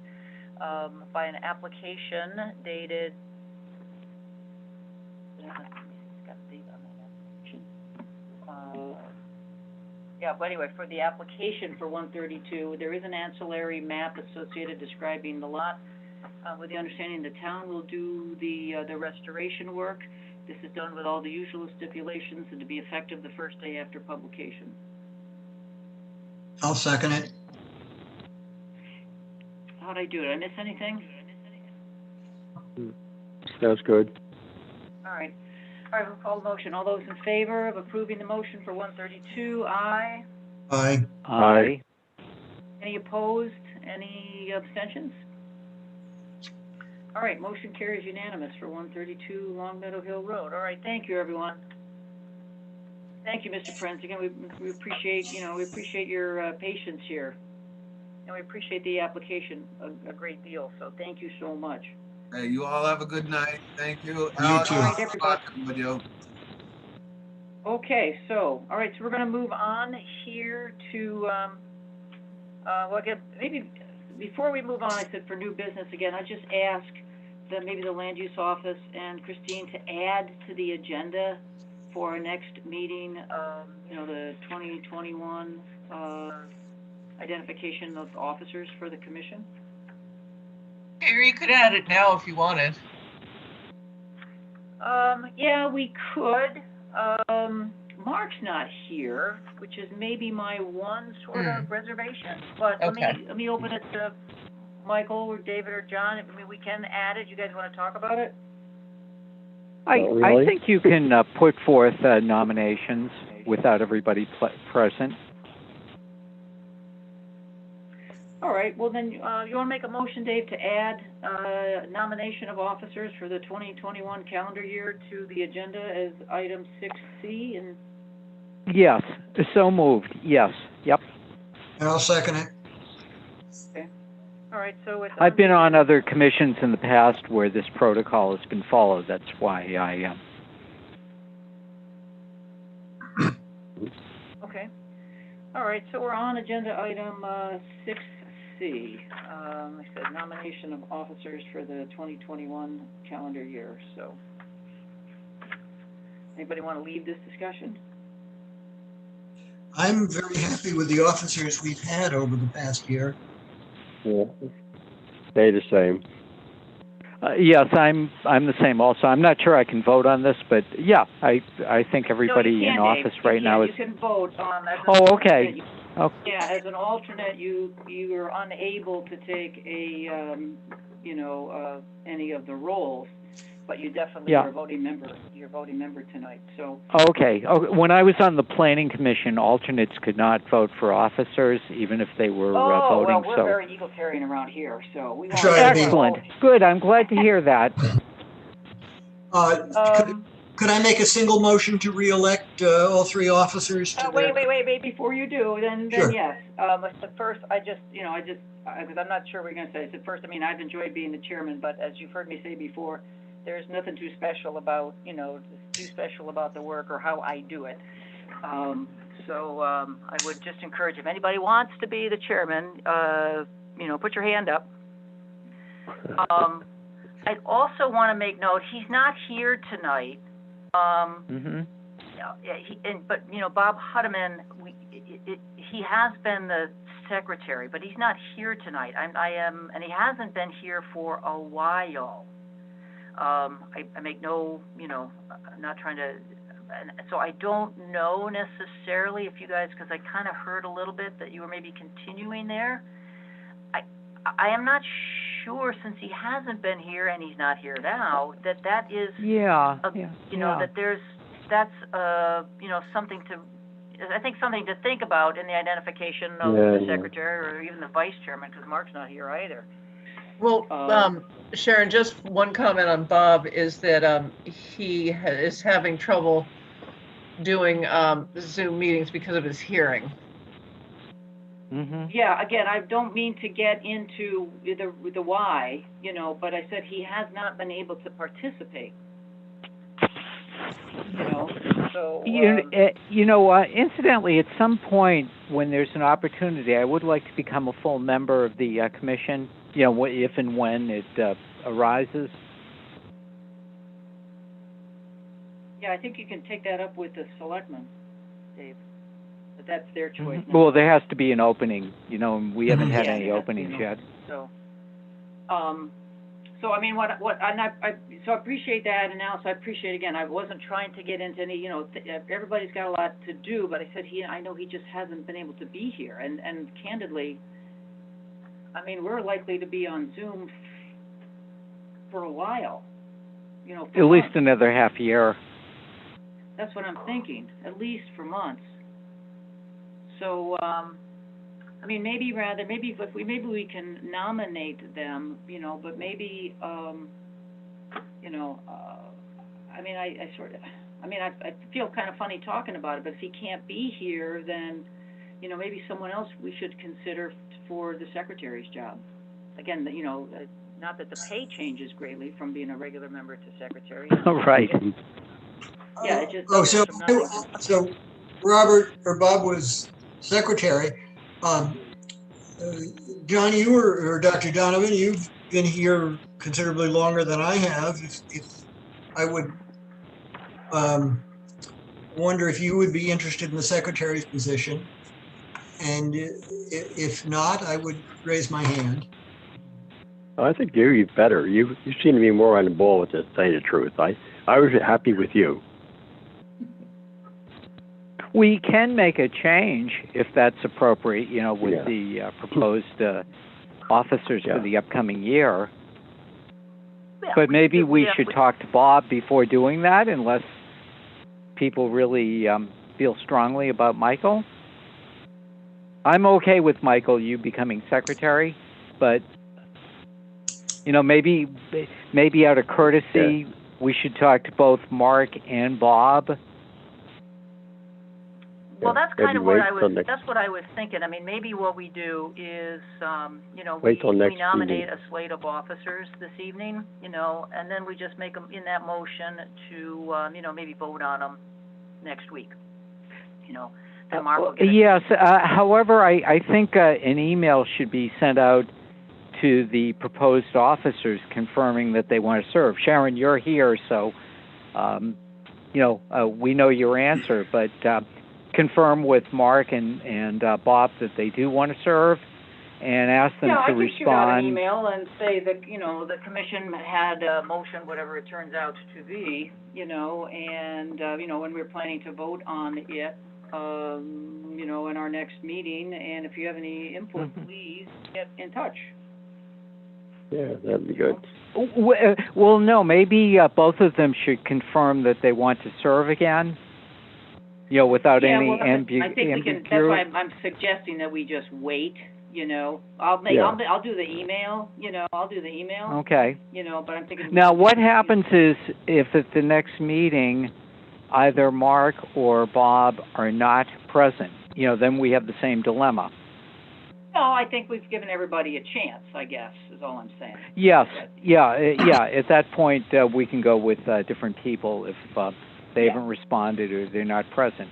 by an application dated, but anyway, for the application for 132, there is an ancillary map associated describing the lot with the understanding the town will do the restoration work. This is done with all the usual stipulations and to be effective the first day after publication. I'll second it. How'd I do? Did I miss anything? Sounds good. All right, we'll call the motion. All those in favor of approving the motion for 132, aye. Aye. Aye. Any opposed? Any abstentions? All right, motion carries unanimous for 132 Long Meadow Hill Road. All right, thank you, everyone. Thank you, Mr. Prince. Again, we appreciate, we appreciate your patience here. And we appreciate the application a great deal, so thank you so much. Hey, you all have a good night. Thank you. You Alex, too. All right, everybody. with you. Okay, so, all right, so we're gonna move on here to, well, again, maybe before we move on, I said for new business again, I just ask that maybe the land use office and Christine to add to the agenda for our next meeting, the 2021, identification of officers for the commission. Or you could add it now if you wanted. Yeah, we could. Mark's not here, which is maybe my one sort of reservation. But Okay. let me open it to Michael or David or John. I mean, we can add it. You guys want to talk about it? Really? I think you can put forth nominations without everybody present. All right. Well, then you want to make a motion, Dave, to add nomination of officers for the 2021 calendar year to the agenda as item 6C and. Yes, so moved. Yes. Yep. And I'll second it. Okay. All right. So it's. I've been on other commissions in the past where this protocol has been followed. That's why I. Okay. All right. So we're on agenda item 6C. I said nomination of officers for the 2021 calendar year. So, anybody want to lead this discussion? I'm very happy with the officers we've had over the past year. Yeah. Stay the same. Yes, I'm the same. Also, I'm not sure I can vote on this, but yeah, I think everybody No, you in can, office Dave. right now is. You can vote on that. Oh, okay. Yeah, as an alternate, you are unable to take any of the roles, but you definitely are a voting member. You're a voting member tonight. So. Okay. When I was on the planning commission, alternates could not vote for officers, even if they were voting. Well, we're very egalitarian around here, so we want. Excellent. Good. I'm glad to hear that. Could I make a single motion to re-elect all three officers? Wait, before you do, then Sure. yes. But first, because I'm not sure what you're gonna say. So first, I've enjoyed being the chairman, but as you've heard me say before, there's nothing too special about, the work or how I do it. So I would just encourage, if anybody wants to be the chairman, put your hand up. I'd also want to make note, he's not here tonight. But Bob Hutteman, he has been the secretary, but he's not here tonight. And he hasn't been here for a while. I make no, I'm not trying to, so I don't know necessarily if you guys, because I kind of heard a little bit that you were maybe continuing there. I am not sure, since he hasn't been here and he's not here now, that is, Yeah. that that's something to, I think something to think about in the identification of the secretary or even the vice chairman, because Mark's not here either. Well, Sharon, just one comment on Bob is that he is having trouble doing Zoom meetings because of his hearing. Yeah, again, I don't mean to get into the why, but I said he has not been able to participate. So. Incidentally, at some point when there's an opportunity, I would like to become a full member of the commission. If and when it arises. Yeah, I think you can take that up with the selectmen, Dave. But that's their choice. Well, there has to be an opening, and we haven't had any openings yet. So, so I mean, so I appreciate that, and also I appreciate, again, I wasn't trying to get into any, everybody's got a lot to do, but I said I know he just hasn't been able to be here, and candidly, I mean, we're likely to be on Zoom for a while, At least another half year. That's what I'm thinking, at least for months. So, I mean, maybe we can nominate them, but maybe, I feel kind of funny talking about it, but if he can't be here, then, maybe someone else we should consider for the secretary's job. Again, not that the pay changes greatly from being a regular member to secretary. Right. Yeah, it just. So Robert or Bob was secretary. John, or Dr. Donovan, you've been here considerably longer than I have. If I would wonder if you would be interested in the secretary's position. And if not, I would raise my hand. I think you're better. You seem to be more on the ball with this, to tell you the truth. I was happy with you. We can make a change if that's appropriate, with the proposed officers for the upcoming year. Yeah, but maybe we should talk to Bob before doing that, unless people really feel strongly about Michael. I'm okay with Michael, you becoming secretary, but maybe out of courtesy, we should talk to both Mark and Bob. Well, that's kind of what I was thinking. I mean, maybe what we do is, we nominate a slate of officers this evening, and then we just make them in that motion to, maybe vote on them next week, Then Mark will get yes. However, I think an email should be sent out to the proposed officers confirming that they want to serve. Sharon, you're here, so, we know your answer, but confirm with Mark and Bob that they do want to serve, and ask them to respond. Yeah, I can shoot out an email and say that, the commission had a motion, whatever it turns out to be, and, when we're planning to vote on it, in our next meeting, and if you have any input, please get in touch. Yeah, that'd be good. Well, no, maybe both of them should confirm that they want to serve again, without any ambiguity. I think that's why I'm suggesting that we just wait, I'll do the email, Okay. But I'm thinking. Now, what happens is if at the next meeting, either Mark or Bob are not present, then we have the same dilemma. No, I think we've given everybody a chance, I guess, is all I'm saying. Yes, yeah. At that point, we can go with different people if they haven't responded or they're not present.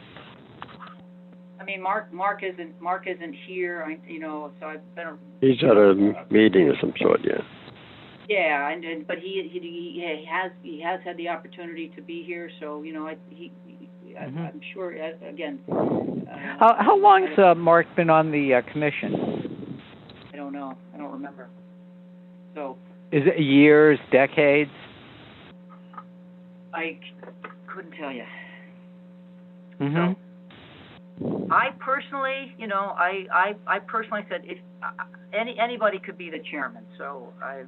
I mean, Mark isn't here, so I've been. He's at a meeting of some sort, yeah. Yeah, but he has had the opportunity to be here, so I'm sure again. How long's Mark been on the commission? I don't know. I don't remember. So. Is it years, decades? I couldn't tell you. Mm-hmm. So, I personally, you know, I personally said if anybody could be the chairman, so if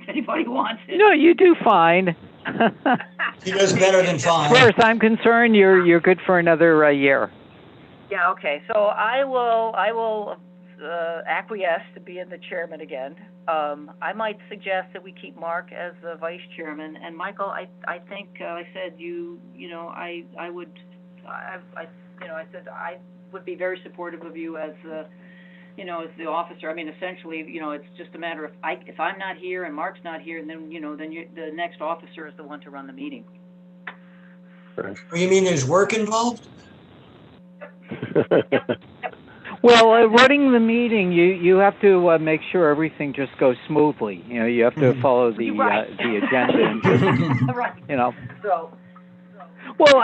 anybody wants it. No, you do fine. He does better than As fine. far as I'm concerned, you're good for another year. Yeah, okay, so I will acquiesce to being the chairman again. I might suggest that we keep Mark as the vice chairman, and Michael, I think I said I said I would be very supportive of you as as the officer. I mean, essentially, it's just a matter of if I'm not here and Mark's not here, and then the next officer is the one to run the meeting. Oh, you mean there's work involved? Well, running the meeting, you have to make sure everything just goes smoothly. You have to follow the agenda. And just, So. Well,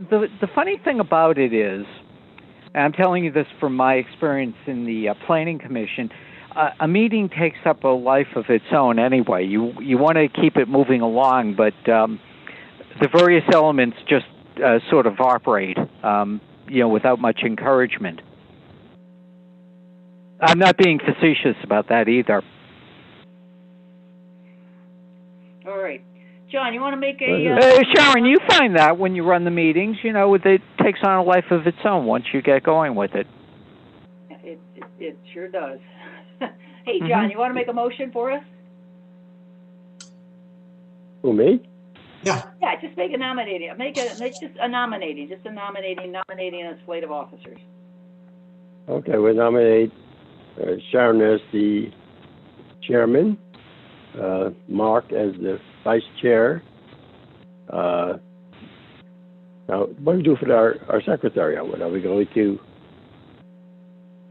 the funny thing about it is, and I'm telling you this from my experience in the Planning Commission, a meeting takes up a life of its own anyway. You want to keep it moving along, but the various elements just sort of operate, without much encouragement. I'm not being facetious about that either. All right. John, you want to make a... Sharon, you find that when you run the meetings, it takes on a life of its own once you get going with it. It sure does. Hey, John, you want to make a motion for us? Who, me? Yeah. Yeah, just make a nominating. Just a nominating a slate of officers. Okay, we nominate Sharon as the chairman, Mark as the vice chair. Now, what do we do for our secretary? Are we going to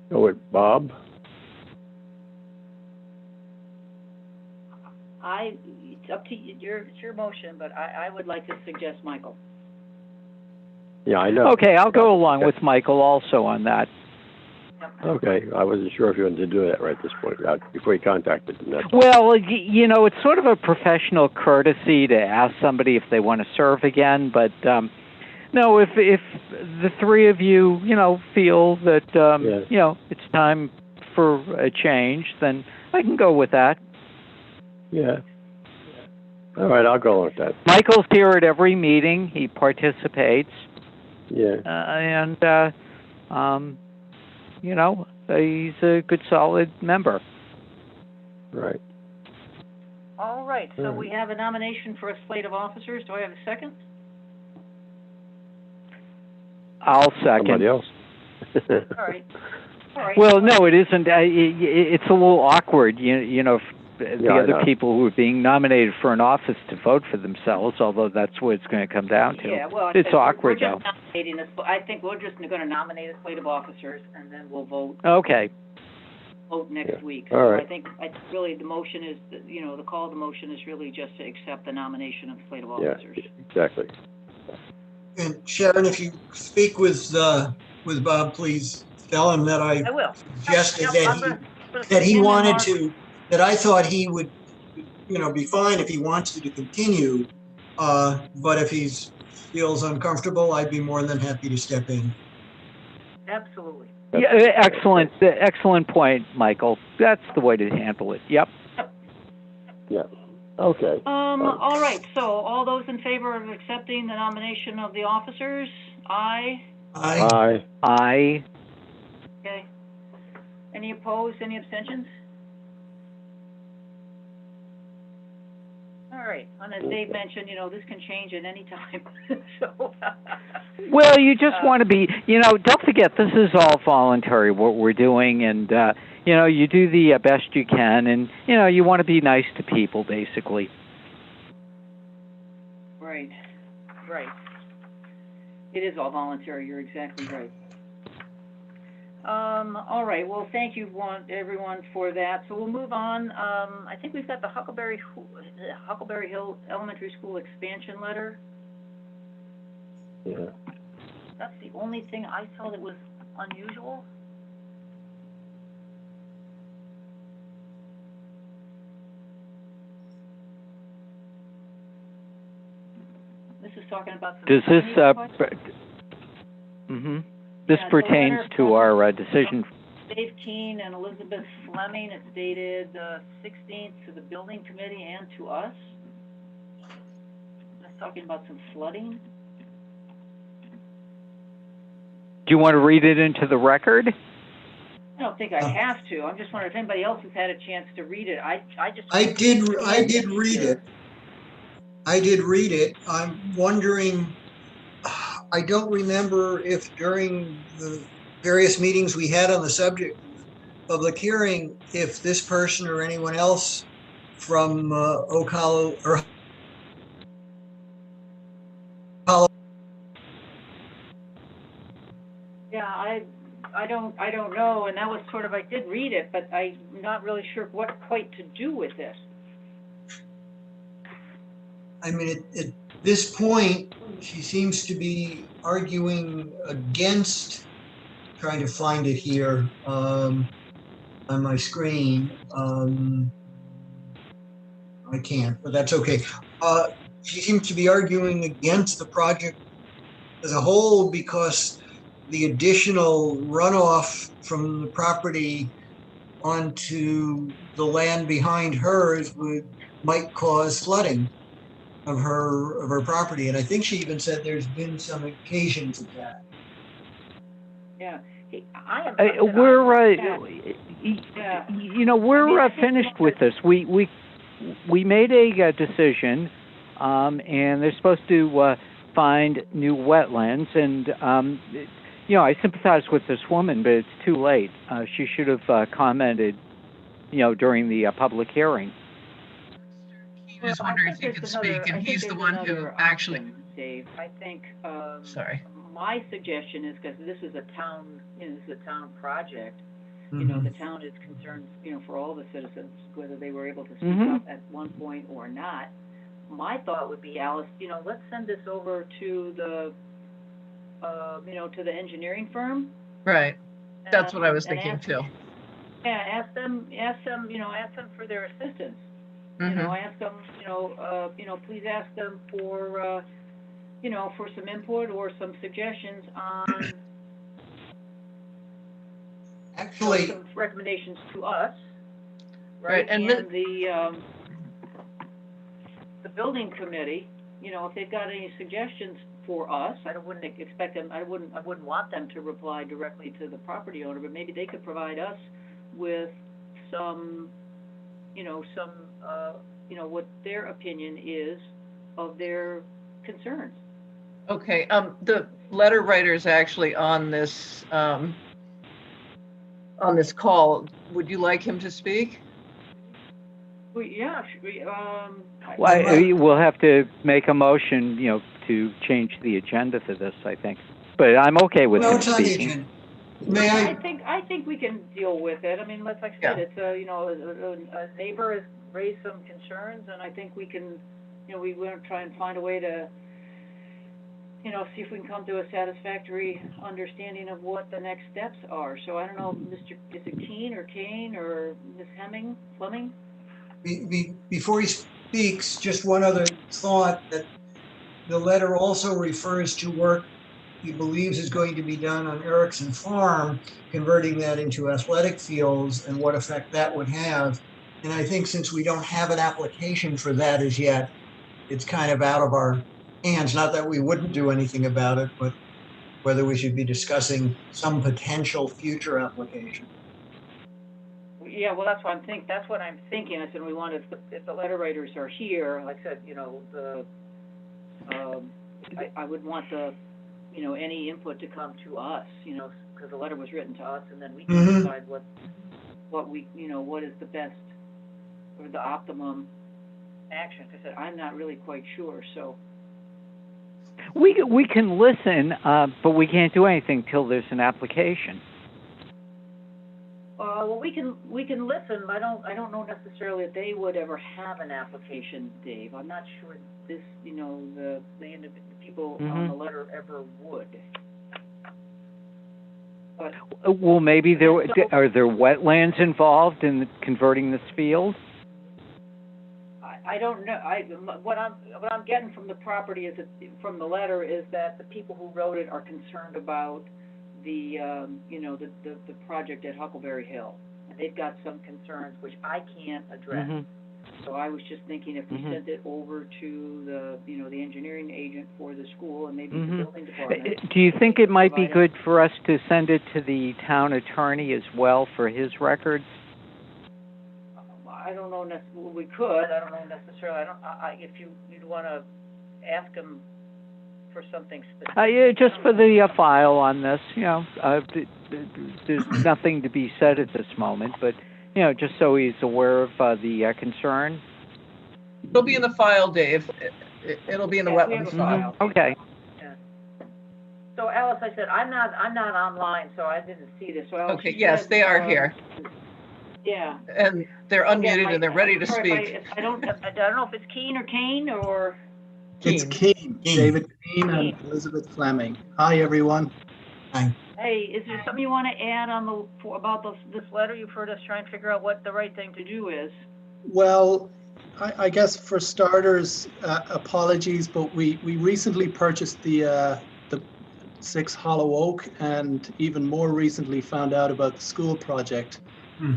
go with Bob? It's up to you. It's your motion, but I would like to suggest Michael. Yeah, I know. Okay, I'll go along with Michael also on that. Okay, I wasn't sure if you wanted to do that right at this point, before you contacted them. Well, it's sort of a professional courtesy to ask somebody if they want to serve again, but no, if the three of you, feel that, it's time for a change, then I can go with that. Yeah. All right, I'll go with that. Michael's here at every meeting. He participates. Yeah. He's a good, solid member. Right. All right, so we have a nomination for a slate of officers. Do I have a second? I'll second. Somebody else. All right. Well, no, it isn't. It's a little awkward, the other people who are being nominated for an office to vote for themselves, although that's what it's going to come down to. Yeah, well, it's awkward, we're just nominating this. I think we're just going to nominate a slate of officers, and then we'll vote. Okay. Vote next week. All right. I think really the motion is, the call of the motion is really just to accept the nomination of the slate of officers. Yeah, exactly. And Sharon, if you speak with Bob, please tell him that I suggested that he wanted to. That I thought he would, be fine if he wants to continue. But if he feels uncomfortable, I'd be more than happy to step in. Absolutely. Yeah, excellent point, Michael. That's the way to handle it. Yep. Yeah. Okay. All right. So, all those in favor of accepting the nomination of the officers? Aye. Aye. Aye. Okay. Any opposed? Any abstentions? All right. And as Dave mentioned, this can change at any time. So. Well, you just want to be, don't forget, this is all voluntary, what we're doing, and, you do the best you can, and, you want to be nice to people, basically. Right. It is all voluntary. You're exactly right. All right. Well, thank you, everyone, for that. So we'll move on. I think we've got the Huckleberry Hill Elementary School expansion letter. Yeah. That's the only thing I saw that was unusual. This is talking about some... Does this... This Yeah, it's a pertains letter to from our decision. Dave Keene and Elizabeth Fleming. It's dated the 16th to the building committee and to us. It's talking about some flooding. Do you want to read it into the record? I don't think I have to. I'm just wondering if anybody else has had a chance to read it. I did read it. I did read it. I'm wondering, I don't remember if during the various meetings we had on the subject of the public hearing, if this person or anyone else from Oak Hollow or Hollow. Yeah, I don't know, and that was sort of, I did read it, but I'm not really sure what quite to do with it. I mean, at this point, she seems to be arguing against, trying to find it here on my screen. I can't, but that's okay. She seems to be arguing against the project as a whole because the additional runoff from the property onto the land behind hers might cause flooding of her property. And I think she even said there's been some occasions of that. Yeah. We're finished with this. We made a decision, and they're supposed to find new wetlands. And I sympathize with this woman, but it's too late. She should have commented, during the public hearing. I was wondering if you could speak, and he's the one who actually. Dave, I think. Sorry. My suggestion is, because this is a town, project. Mm-hmm. The town is concerned, for all the citizens, whether they were able to speak up at one point or not. My thought would be, Alice, let's send this over to the, to the engineering firm. Right. That's what I was thinking too. Yeah, ask them for their assistance. Ask them, please ask them for, for some input or some suggestions on. Actually, some recommendations to us, right? And the building committee, if they've got any suggestions for us, I wouldn't expect them. I wouldn't want them to reply directly to the property owner, but maybe they could provide us with some, what their opinion is of their concerns. Okay. The letter writer is actually on this. On this call, would you like him to speak? Well, yeah. We'll have to make a motion, to change the agenda for this, I think. But I'm okay with him speaking. I think we can deal with it. I mean, like I said, it's a neighbor has raised some concerns, and I think we can, we want to try and find a way to, see if we can come to a satisfactory understanding of what the next steps are. So I don't know, is it Keene or Kane or Ms. Fleming? Before he speaks, just one other thought, that the letter also refers to work he believes is going to be done on Erickson Farm, converting that into athletic fields and what effect that would have. And I think since we don't have an application for that as yet, it's kind of out of our hands. Not that we wouldn't do anything about it, but whether we should be discussing some potential future application. Yeah, well, that's what I'm thinking. I said we want, if the letter writers are here, like I said, I would want any input to come to us, because the letter was written to us, and then we can decide what we, what is the best or the optimum action. I said I'm not really quite sure, so. We can listen, but we can't do anything till there's an application. Well, we can listen. But I don't know necessarily if they would ever have an application, Dave. I'm not sure this, the people on the letter ever would. But, well, maybe are there wetlands involved in converting this field? I don't know. What I'm getting from the property from the letter is that the people who wrote it are concerned about the, you know, the project at Huckleberry Hill. And they've got some concerns which I can't address. Mhm. So I was just thinking if we Mhm. sent it over to the, you know, the engineering agent for the school and maybe the Mhm. building department. Do you think it might be provide good for us to send it to the town attorney as well for his records? I don't know, we could, I don't know necessarily, if you'd want to ask him for something specific. Yeah, just for the file on this, you know, there's nothing to be said at this moment, but, you know, just so he's aware of the concern. It'll be in the file, Dave. It'll be in the Yeah, we have a wetlands file. Okay. Yeah. So Alice, I said, I'm not online, so I didn't see this. So Alice, Okay, you yes, said, they are here. Yeah. And they're unmuted and they're ready to Sorry, speak. I don't know if it's Keen or Kane or. It's Keen, David Keen and Elizabeth Fleming. Hi, everyone. Hi. Hey, is there something you want to add on about this letter? You've heard us try and figure out what the right thing to do is. Well, I guess for starters, apologies, but we recently purchased the 6 Hollow Oak, and even more recently found out about the school project.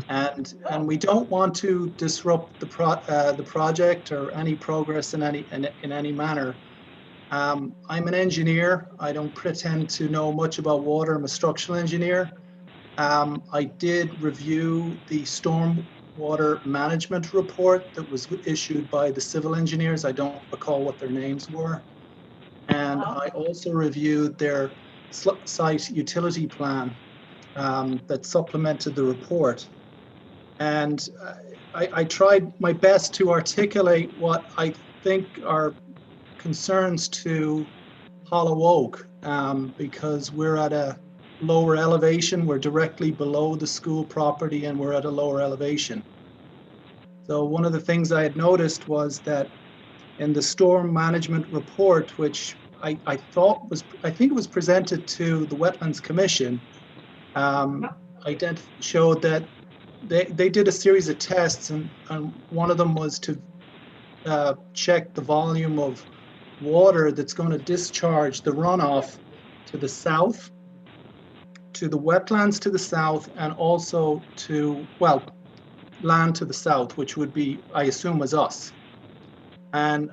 And we don't want to disrupt the project or any progress in any manner. I'm an engineer. I don't pretend to know much about water. I'm a structural engineer. I did review the stormwater management report that was issued by the civil engineers. I don't recall what their names were. And I also reviewed their site utility plan that supplemented the report. And I tried my best to articulate what I think are concerns to Hollow Oak, because we're at a lower elevation. We're directly below the school property and we're at a lower elevation. So one of the things I had noticed was that in the storm management report, which I think it was presented to the Wetlands Commission, showed that they did a series of tests, and one of them was to check the volume of water that's going to discharge the runoff to the south, to the wetlands to the south, and also to, well, land to the south, which would be, I assume, as us. And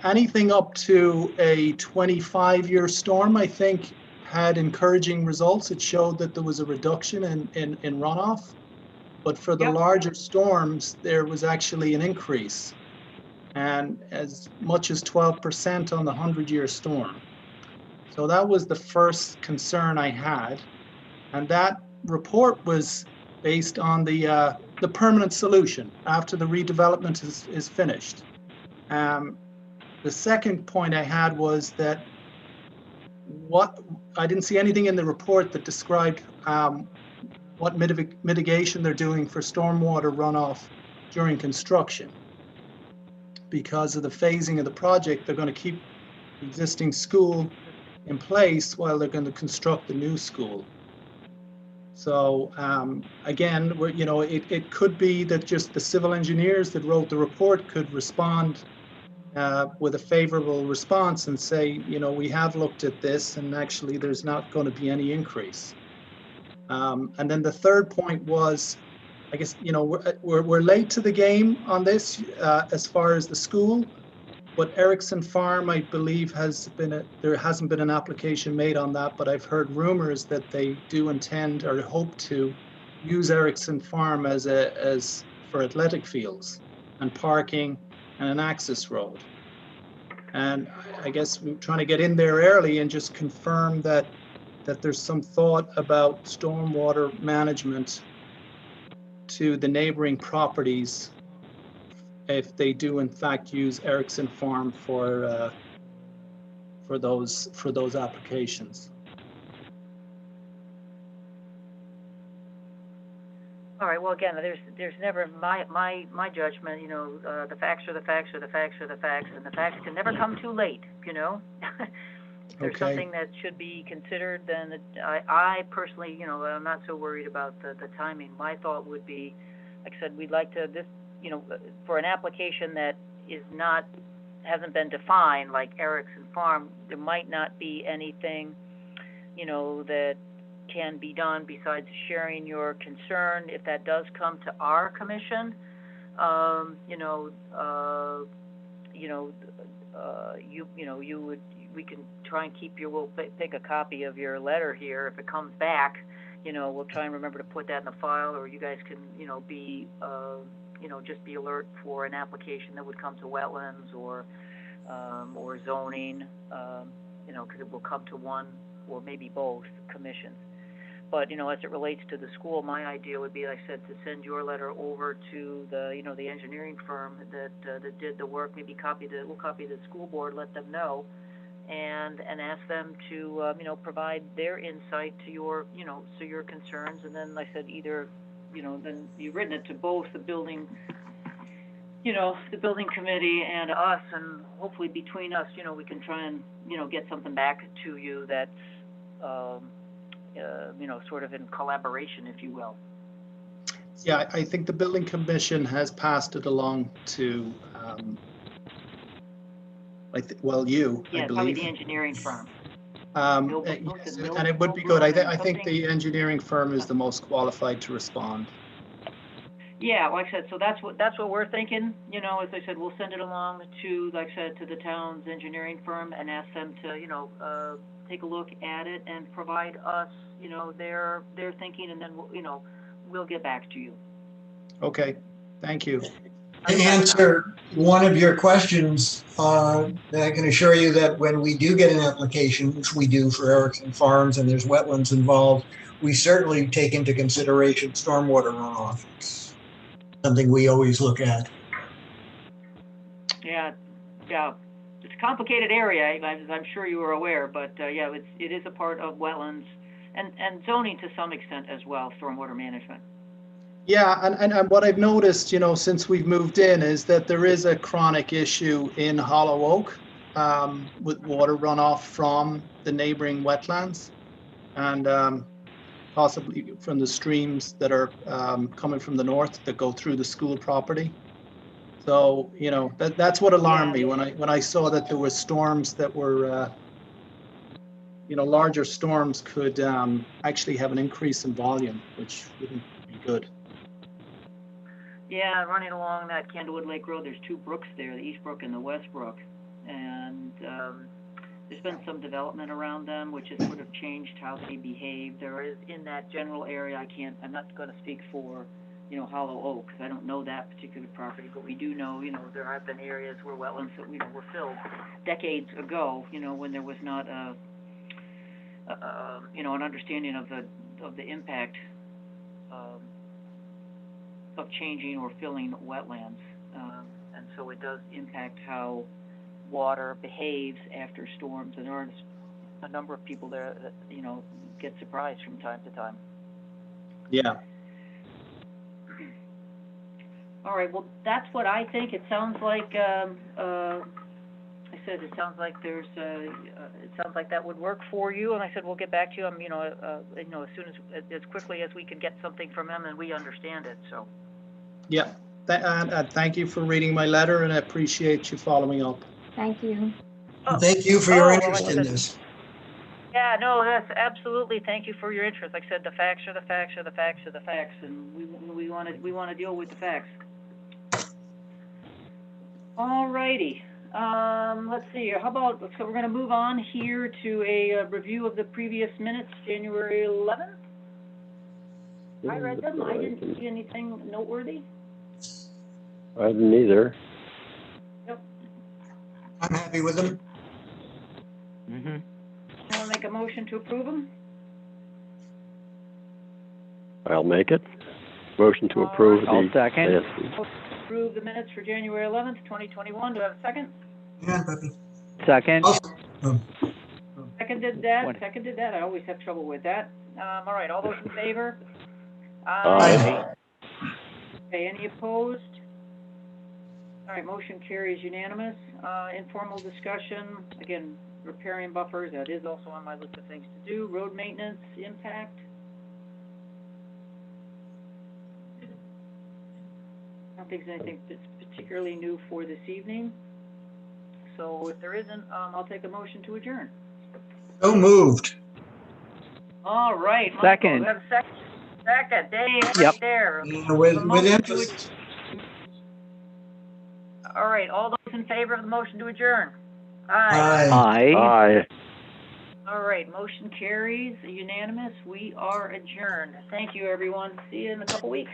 anything up to a 25-year storm, I think, had encouraging results. It showed that there was a reduction in runoff. But for the larger storms, there was actually an increase, and as much as 12% on the 100-year storm. So that was the first concern I had. And that report was based on the permanent solution after the redevelopment is finished. The second point I had was that I didn't see anything in the report that described what mitigation they're doing for stormwater runoff during construction. Because of the phasing of the project, they're going to keep the existing school in place while they're going to construct the new school. So again, it could be that just the civil engineers that wrote the report could respond with a favorable response and say, we have looked at this and actually there's not going to be any increase. And then the third point was, I guess, we're late to the game on this as far as the school, but Erickson Farm, I believe, there hasn't been an application made on that, but I've heard rumors that they do intend or hope to use Erickson Farm for athletic fields and parking and an access road. And I guess we're trying to get in there early and just confirm that there's some thought about stormwater management to the neighboring properties if they do in fact use Erickson Farm for those applications. All right. Well, again, there's never my judgment. The facts are the facts are the facts are the facts, and the facts can never come too late. If there's something that should be considered, then I personally, I'm not so worried about the timing. My thought would be, like I said, we'd like to for an application that hasn't been defined, like Erickson Farm, there might not be anything, that can be done besides sharing your concern. If that does come to our commission, we can try and keep we'll take a copy of your letter here. If it comes back, we'll try and remember to put that in the file, or you guys can, just be alert for an application that would come to wetlands or zoning, because it will come to one or maybe both commissions. But, as it relates to the school, my idea would be, like I said, to send your letter over to the engineering firm that did the work. Maybe we'll copy the school board, let them know, and ask them to, provide their insight to your concerns. And then, like I said, either, then you've written it to both the building committee and us, and hopefully between us, we can try and, get something back to you that's, sort of in collaboration, if you will. Yeah, I think the building commission has passed it along to, I believe. Probably the engineering firm. Yes, and it would be good. I think the engineering firm is the most qualified to respond. Yeah, like I said, so that's what we're thinking. As I said, we'll send it along to, like I said, to the town's engineering firm and ask them to, take a look at it and provide us, their thinking, and then we'll get back to you. Okay, thank you. To answer one of your questions, I can assure you that when we do get an application, which we do for Erickson Farms, and there's wetlands involved, we certainly take into consideration stormwater runoff. It's something we always look at. Yeah. It's a complicated area, as I'm sure you are aware, but it is a part of wetlands and zoning to some extent as well, stormwater management. Yeah, and what I've noticed, since we've moved in, is that there is a chronic issue in Hollow Oak with water runoff from the neighboring wetlands, and possibly from the streams that are coming from the north that go through the school property. So, that's what alarmed me when I saw that there were storms that were, larger storms could actually have an increase in volume, which wouldn't be good. Yeah, running along that Candlewood Lake Road, there's two brooks there, the East Brook and the West Brook, and there's been some development around them, which has sort of changed how they behave. There is, in that general area, I'm not going to speak for, Hollow Oak, because I don't know that particular property, but we do know, there have been areas where wetlands that, were filled decades ago, when there was not an understanding of the impact of changing or filling wetlands, and so it does impact how water behaves after storms, and there are a number of people there that get surprised from time to time. Yeah. All right. Well, that's what I think. It sounds like it sounds like there's it sounds like that would work for you. And I said we'll get back to you. As soon as quickly as we can get something from them and we understand it. So. Yeah. Thank you for reading my letter, and I appreciate you following up. Thank you. Thank you for your interest in this. Yeah, no, that's absolutely. Thank you for your interest. Like I said, the facts are the facts are the facts are the facts, and we want to deal with the facts. All righty. Let's see. How about, so we're going to move on here to a review of the previous minutes, January 11th. I read them. I didn't see anything noteworthy. I didn't either. Yep. I'm happy with them. Mm-hmm. I want to make a motion to approve them. I'll make it. Motion to approve the. I'll second. Approve the minutes for January 11th, 2021. Do I have a second? Yeah, happy. Second. Seconded that. I always have trouble with that. All right. All those in favor? Aye. Okay. Any opposed? All right. Motion carries unanimous. Informal discussion. Again, repairing buffers. That is also on my list of things to do. Road maintenance impact. I don't think there's anything that's particularly new for this evening. So if there isn't, I'll take a motion to adjourn. So moved. All right. Michael, Second. we have a second. Second, Dave, Yep. right there. Yeah, with The motion to emphasis. All right, all those in favor of the motion to adjourn? Aye. Aye. All right, motion carries unanimous. We are adjourned. Thank you, everyone. See you in a couple weeks.